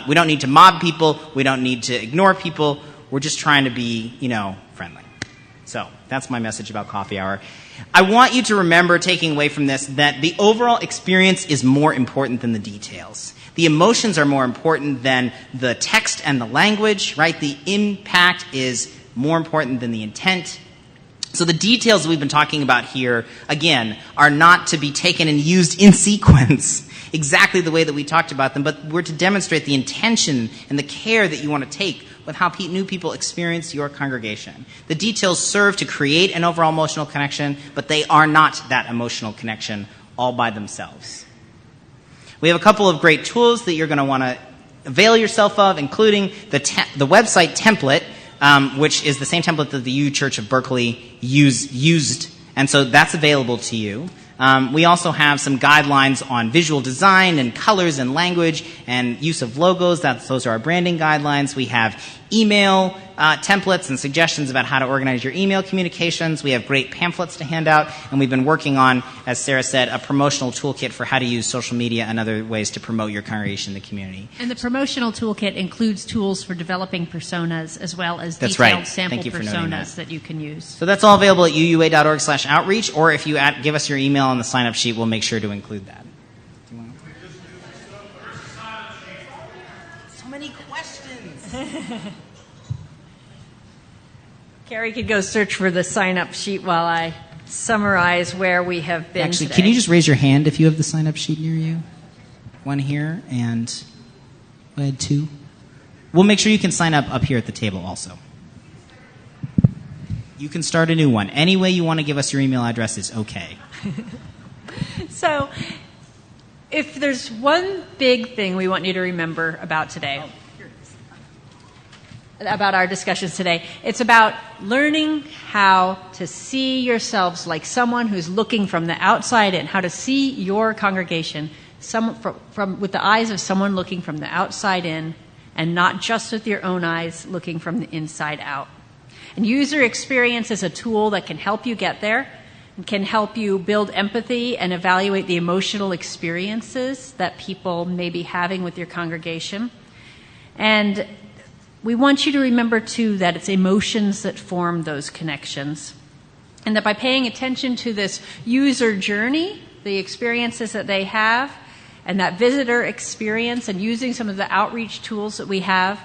We don't need to mob people. We don't need to ignore people. We're just trying to be, friendly. So that's my message about coffee hour. I want you to remember, taking away from this, that the overall experience is more important than the details. The emotions are more important than the text and the language, right? The impact is more important than the intent. So the details we've been talking about here, again, are not to be taken and used in sequence exactly the way that we talked about them, but we're to demonstrate the intention and the care that you want to take with how new people experience your congregation. The details serve to create an overall emotional connection, but they are not that emotional connection all by themselves. We have a couple of great tools that you're going to want to avail yourself of, including the website template, which is the same template that the UU Church of Berkeley used, and so that's available to you. We also have some guidelines on visual design and colors and language and use of logos. Those are our branding guidelines. We have email templates and suggestions about how to organize your email communications. We have great pamphlets to hand out, and we've been working on, as Sarah said, a promotional toolkit for how to use social media and other ways to promote your congregation in the community. And the promotional toolkit includes tools for developing personas as well as That's detailed right. sample Thank you for noting personas that you can use. So that's all available at uua.org/outreach, or if you give us your email on the sign-up sheet, we'll make sure to include that. So many questions. Carey could go search for the sign-up sheet while I summarize where we have been Actually, today. can you just raise your hand if you have the sign-up sheet near you? One here, and go ahead, 2. We'll make sure you can sign up here at the table also. You can start a new one. Any way you want to give us your email address is okay. So, if there's one big thing we want you to remember about today, about our discussions today, it's about learning how to see yourselves like someone who's looking from the outside in, how to see your congregation with the eyes of someone looking from the outside in, and not just with your own eyes looking from the inside out. And user experience is a tool that can help you get there, and can help you build empathy and evaluate the emotional experiences that people may be having with your congregation. And we want you to remember, too, that it's emotions that form those connections. And that by paying attention to this user journey, the experiences that they have, and that visitor experience, and using some of the outreach tools that we have,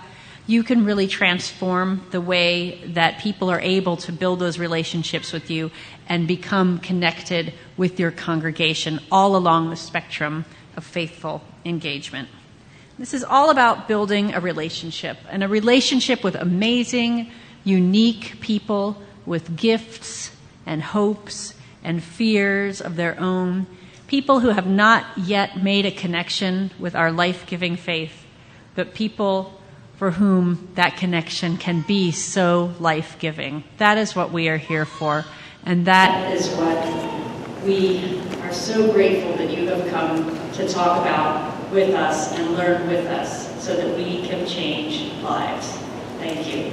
you can really transform the way that people are able to build those relationships with you and become connected with your congregation all along the spectrum of faithful engagement. This is all about building a relationship, and a relationship with amazing, unique people with gifts and hopes and fears of their own, people who have not yet made a connection with our life-giving faith, but people for whom that connection can be so life-giving. That is what we are here for, and that is what we are so grateful that you have come to talk about with us and learn with us so that we can change lives. Thank you.